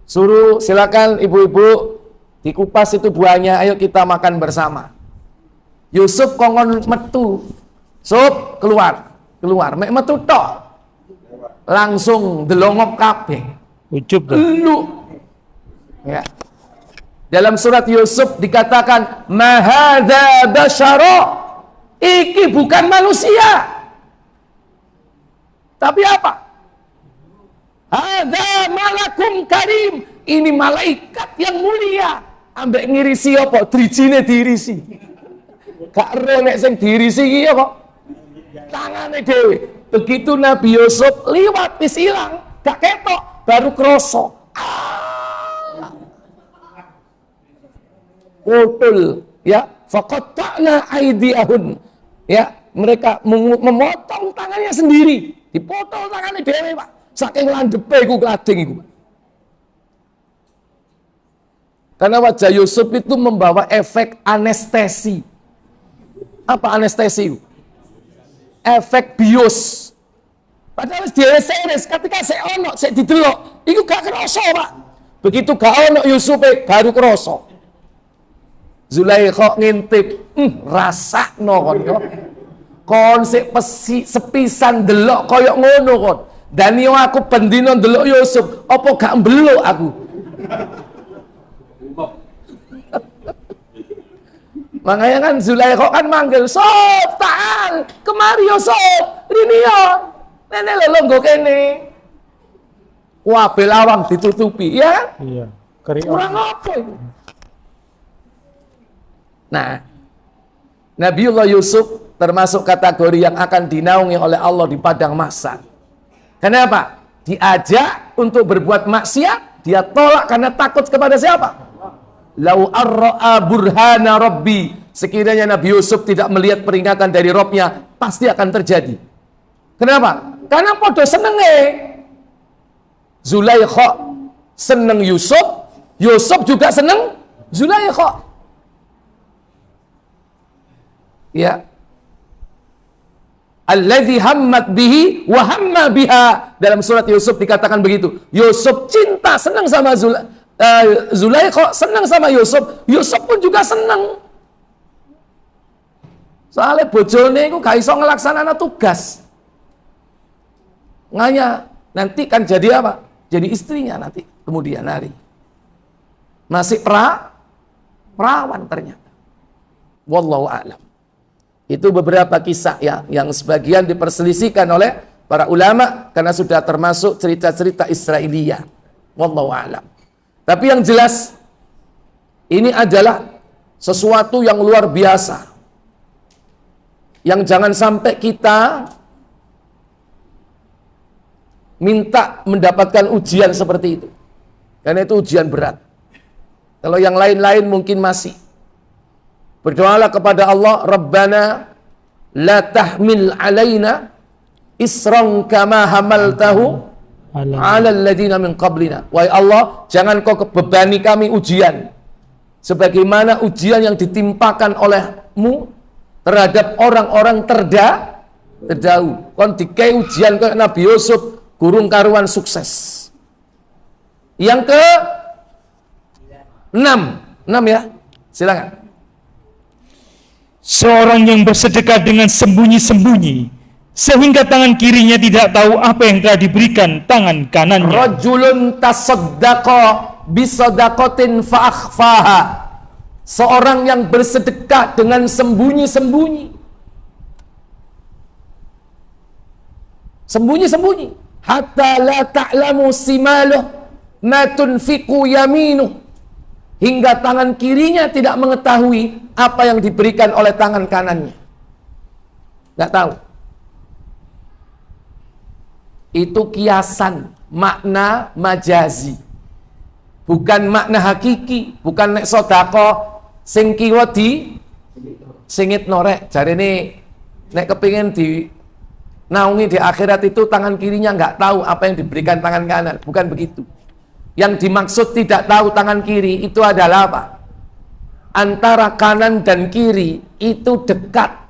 Suruh silakan ibu-ibu dikupas itu buahnya, ayo kita makan bersama. Yusuf kongkon metu. Sup keluar, mek metu tok. langsung delongok kabeh. Ujub tuh. Lu. Ya. Dalam surat Yusuf dikatakan ma hadza basyara. Iki bukan manusia. Tapi apa? Hadza malakum karim. Ini malaikat yang mulia. Ambek ngirisi apa? Drijine diirisi. Gak ero nek sing diirisi iki apa? Tangane dhewe. Begitu Nabi Yusuf liwat wis ilang, gak ketok, baru kroso. Betul, ya. Faqatta'na aydiyahun. Ya, mereka memotong tangannya sendiri, dipotong tangannya dhewe, Pak. Saking landhepe iku gladeng iku. Karena wajah Yusuf itu membawa efek anestesi. Apa anestesi? Efek bius. Padahal dileseres ketika saya ono, saya didelok, itu gak kerasa, Pak. Begitu gak ono Yusuf baru kerasa. Zulaikha ngintip, rasakno kon yo. Kon sik sepisan delok koyok ngono kon. Dan yo aku bendino delok Yusuf, apa gak mbeluk aku? Makanya kan Zulaikha kan manggil, "Sof, ta'al, kemari yo Sof, rini yo. Nenek lho nggo kene." Wah, belawang ditutupi, ya? Iya. Kurang apa itu? Nah, Nabiullah Yusuf termasuk kategori yang akan dinaungi oleh Allah di padang mahsyar. Kenapa? Diajak untuk berbuat maksiat, dia tolak karena takut kepada siapa? Lau arra'a burhana rabbi. Sekiranya Nabi Yusuf tidak melihat peringatan dari Robnya, pasti akan terjadi. Kenapa? Karena podo senenge. Zulaikha seneng Yusuf, Yusuf juga seneng Zulaikha. Ya. Alladzi hammat bihi wa hamma biha. Dalam surat Yusuf dikatakan begitu. Yusuf cinta, senang sama Zulaikha, senang sama Yusuf. Yusuf pun juga senang. Soalnya bojone iku gak iso ngelaksanana tugas. Nganya nanti kan jadi apa? Jadi istrinya nanti kemudian hari. Masih perawan ternyata. Wallahu a'lam. Itu beberapa kisah ya yang sebagian diperselisihkan oleh para ulama karena sudah termasuk cerita-cerita Israiliyah. Wallahu a'lam. Tapi yang jelas ini adalah sesuatu yang luar biasa. Yang jangan sampai kita minta mendapatkan ujian seperti itu. Karena itu ujian berat. Kalau yang lain-lain mungkin masih. Berdoalah kepada Allah, Rabbana la tahmil alaina isran kama hamaltahu ala alladhina min qablina. Wahai Allah, jangan kau bebani kami ujian sebagaimana ujian yang ditimpakan olehmu terhadap orang-orang terdahulu. Kon dikai ujian ke Nabi Yusuf, gurung karuan sukses. Yang ke 6 ya, silakan. Seorang yang bersedekah dengan sembunyi-sembunyi sehingga tangan kirinya tidak tahu apa yang telah diberikan tangan kanannya. Rajulun tasaddaqa bisadaqatin fa'akhfaha. Seorang yang bersedekah dengan sembunyi-sembunyi. Sembunyi-sembunyi. Hatta la ta'lamu simaluh ma tunfiqu yaminuh. Hingga tangan kirinya tidak mengetahui apa yang diberikan oleh tangan kanannya. Nggak tahu. Itu kiasan, makna majazi. Bukan makna hakiki, bukan nek sodako sing kiwa di singit norek. Jadi ini nek kepingin di naungi di akhirat itu tangan kirinya nggak tahu apa yang diberikan tangan kanan. Bukan begitu. Yang dimaksud tidak tahu tangan kiri itu adalah apa? Antara kanan dan kiri itu dekat.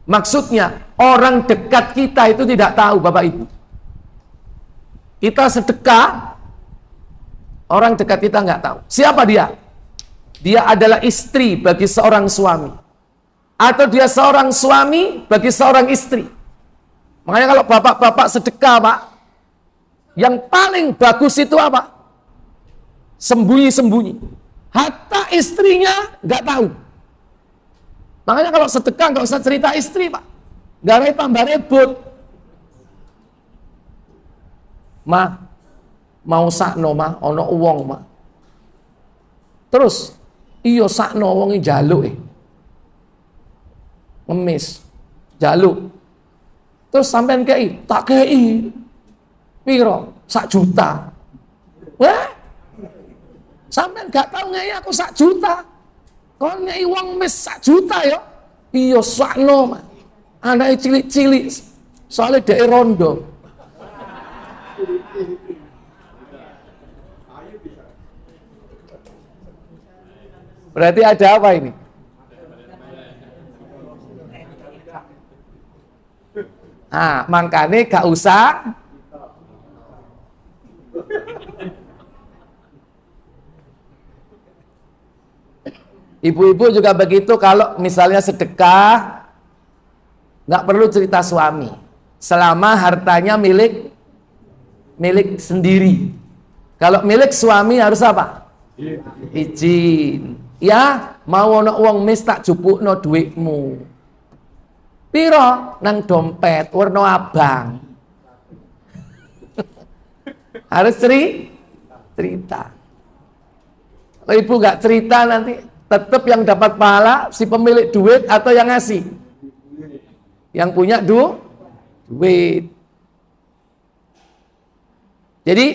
Maksudnya orang dekat kita itu tidak tahu, Bapak Ibu. Kita sedekah, orang dekat kita nggak tahu. Siapa dia? Dia adalah istri bagi seorang suami. Atau dia seorang suami bagi seorang istri. Makanya kalau bapak-bapak sedekah, Pak, yang paling bagus itu apa? Sembunyi-sembunyi. Hatta istrinya nggak tahu. Makanya kalau sedekah nggak usah cerita istri, Pak. Nggak tambah ribut. Ma, mau sakno, Ma, ono uang, Ma. Terus, iyo sakno wongi jaluk, ngemis, jaluk. Terus sampean kei, tak kei, piro, 1 juta. Wah, sampean gak tahu ngei aku 1 juta. Kon ngei wong mes 1 juta ya. Iya sakno, Mas. Anake cilik-cilik. Soalnya dhek rondo. Berarti ada apa ini? Nah, makanya gak usah ibu-ibu juga begitu. Kalau misalnya sedekah nggak perlu cerita suami selama hartanya milik sendiri. Kalau milik suami harus apa? Izin. Ya, mau ono uang mis tak jupukno duitmu. Piro nang dompet warna abang. Harus cerita. Kalau ibu nggak cerita nanti tetap yang dapat pahala si pemilik duit atau yang ngasih? Yang punya duit. Jadi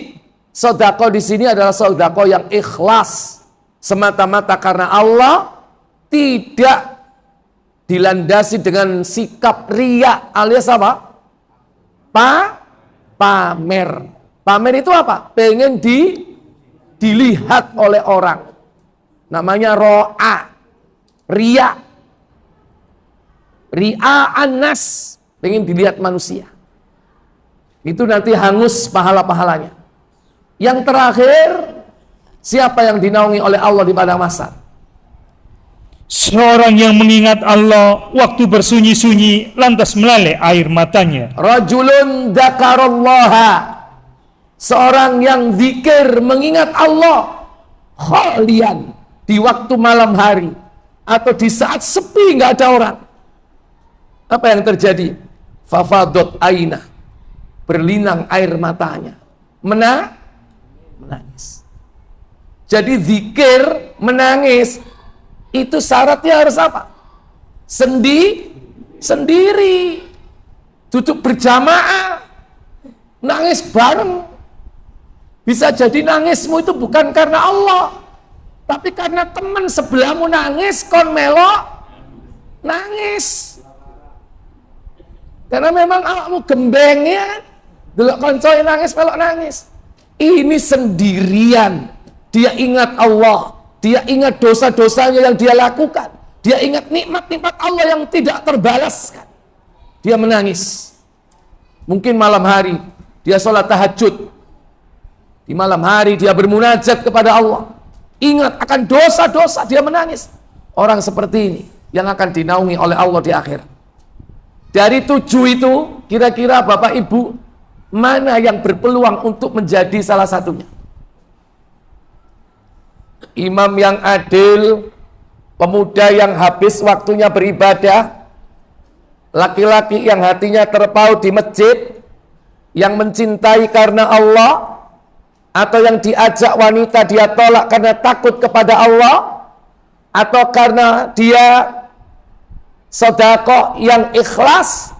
sedekah di sini adalah sedekah yang ikhlas semata-mata karena Allah, tidak dilandasi dengan sikap riya alias apa? Pamer. Pamer itu apa? Pengen dilihat oleh orang. Namanya ro'a. Riya. Ria'an nas. Pengen dilihat manusia. Itu nanti hangus pahala-pahalanya. Yang terakhir, siapa yang dinaungi oleh Allah di padang mahsyar? Seorang yang mengingat Allah waktu bersunyi-sunyi lantas meleleh air matanya. Rajulun dzakarallaha. Seorang yang zikir mengingat Allah khalian di waktu malam hari atau di saat sepi nggak ada orang. Apa yang terjadi? Fafadot aina. Berlinang air matanya. Menangis. Jadi zikir menangis itu syaratnya harus apa? Sendiri. Duduk berjamaah. Nangis bareng. Bisa jadi nangismu itu bukan karena Allah, tapi karena teman sebelahmu nangis, kon melok nangis. Karena memang awakmu gembeng ya, delok koncoe nangis melok nangis. Ini sendirian. Dia ingat Allah, dia ingat dosa-dosanya yang dia lakukan, dia ingat nikmat-nikmat Allah yang tidak terbalaskan. Dia menangis. Mungkin malam hari dia sholat tahajud. Di malam hari dia bermunajat kepada Allah. Ingat akan dosa-dosa, dia menangis. Orang seperti ini yang akan dinaungi oleh Allah di akhirat. Dari 7 itu, kira-kira Bapak Ibu, mana yang berpeluang untuk menjadi salah satunya? Imam yang adil, pemuda yang habis waktunya beribadah, laki-laki yang hatinya terpaut di masjid, yang mencintai karena Allah, atau yang diajak wanita dia tolak karena takut kepada Allah, atau karena dia sedekah yang ikhlas,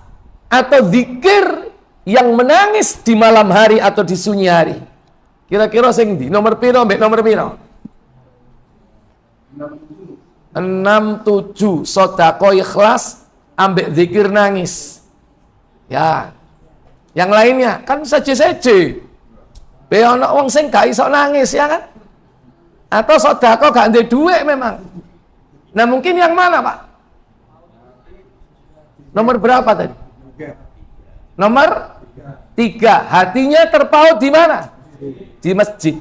atau zikir yang menangis di malam hari atau di sunyi hari. Kira-kira sing di nomor piro mbek nomor piro? 6-7 sedekah ikhlas ambek zikir nangis. Ya. Yang lainnya kan seje-seje. Be ana wong sing gak iso nangis ya kan? Atau sedekah gak ndek duit memang. Nah, mungkin yang mana, Pak? Nomor berapa tadi? Nomor 3. Hatinya terpaut di mana? Di masjid.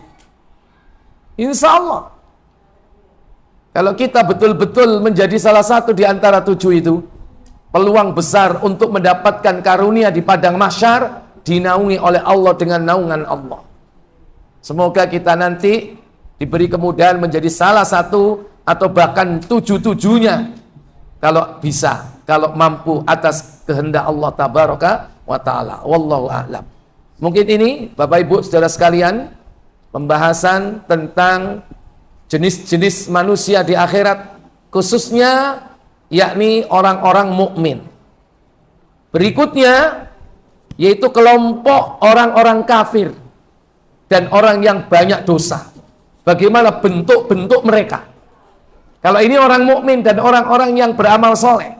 Insya Allah. Kalau kita betul-betul menjadi salah satu di antara 7 itu, peluang besar untuk mendapatkan karunia di padang mahsyar dinaungi oleh Allah dengan naungan Allah. Semoga kita nanti diberi kemudahan menjadi salah satu atau bahkan 7-7-nya kalau bisa, kalau mampu atas kehendak Allah tabaraka wa ta'ala. Wallahu a'lam. Mungkin ini Bapak Ibu Saudara sekalian pembahasan tentang jenis-jenis manusia di akhirat, khususnya yakni orang-orang mukmin. Berikutnya yaitu kelompok orang-orang kafir dan orang yang banyak dosa. Bagaimana bentuk-bentuk mereka? Kalau ini orang mukmin dan orang-orang yang beramal soleh.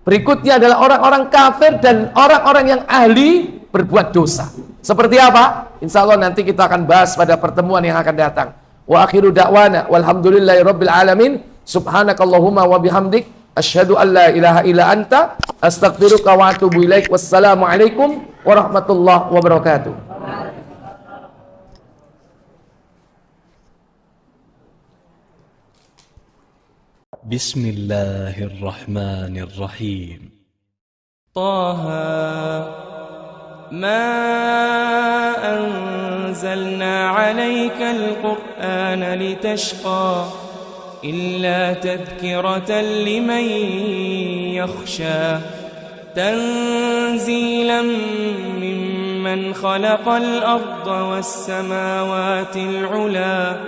Berikutnya adalah orang-orang kafir dan orang-orang yang ahli berbuat dosa. Seperti apa? Insya Allah nanti kita akan bahas pada pertemuan yang akan datang. Wa akhiru da'wana walhamdulillahirabbil alamin. Subhanakallahumma wa bihamdik asyhadu an la ilaha illa anta astaghfiruka wa atubu ilaik. Wassalamualaikum warahmatullahi wabarakatuh. Bismillahirrahmanirrahim. Taha ma anzalna 'alaikal Qur'ana litashqa illa tadhkiratan liman yakhsha tanzilan mimman khalaqal arda was samawati al-'ula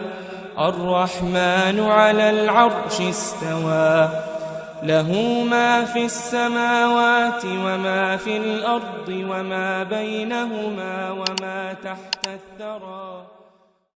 الرحمن على العرش استوى له ما في السماوات وما في الأرض وما بينهما وما تحت الثرى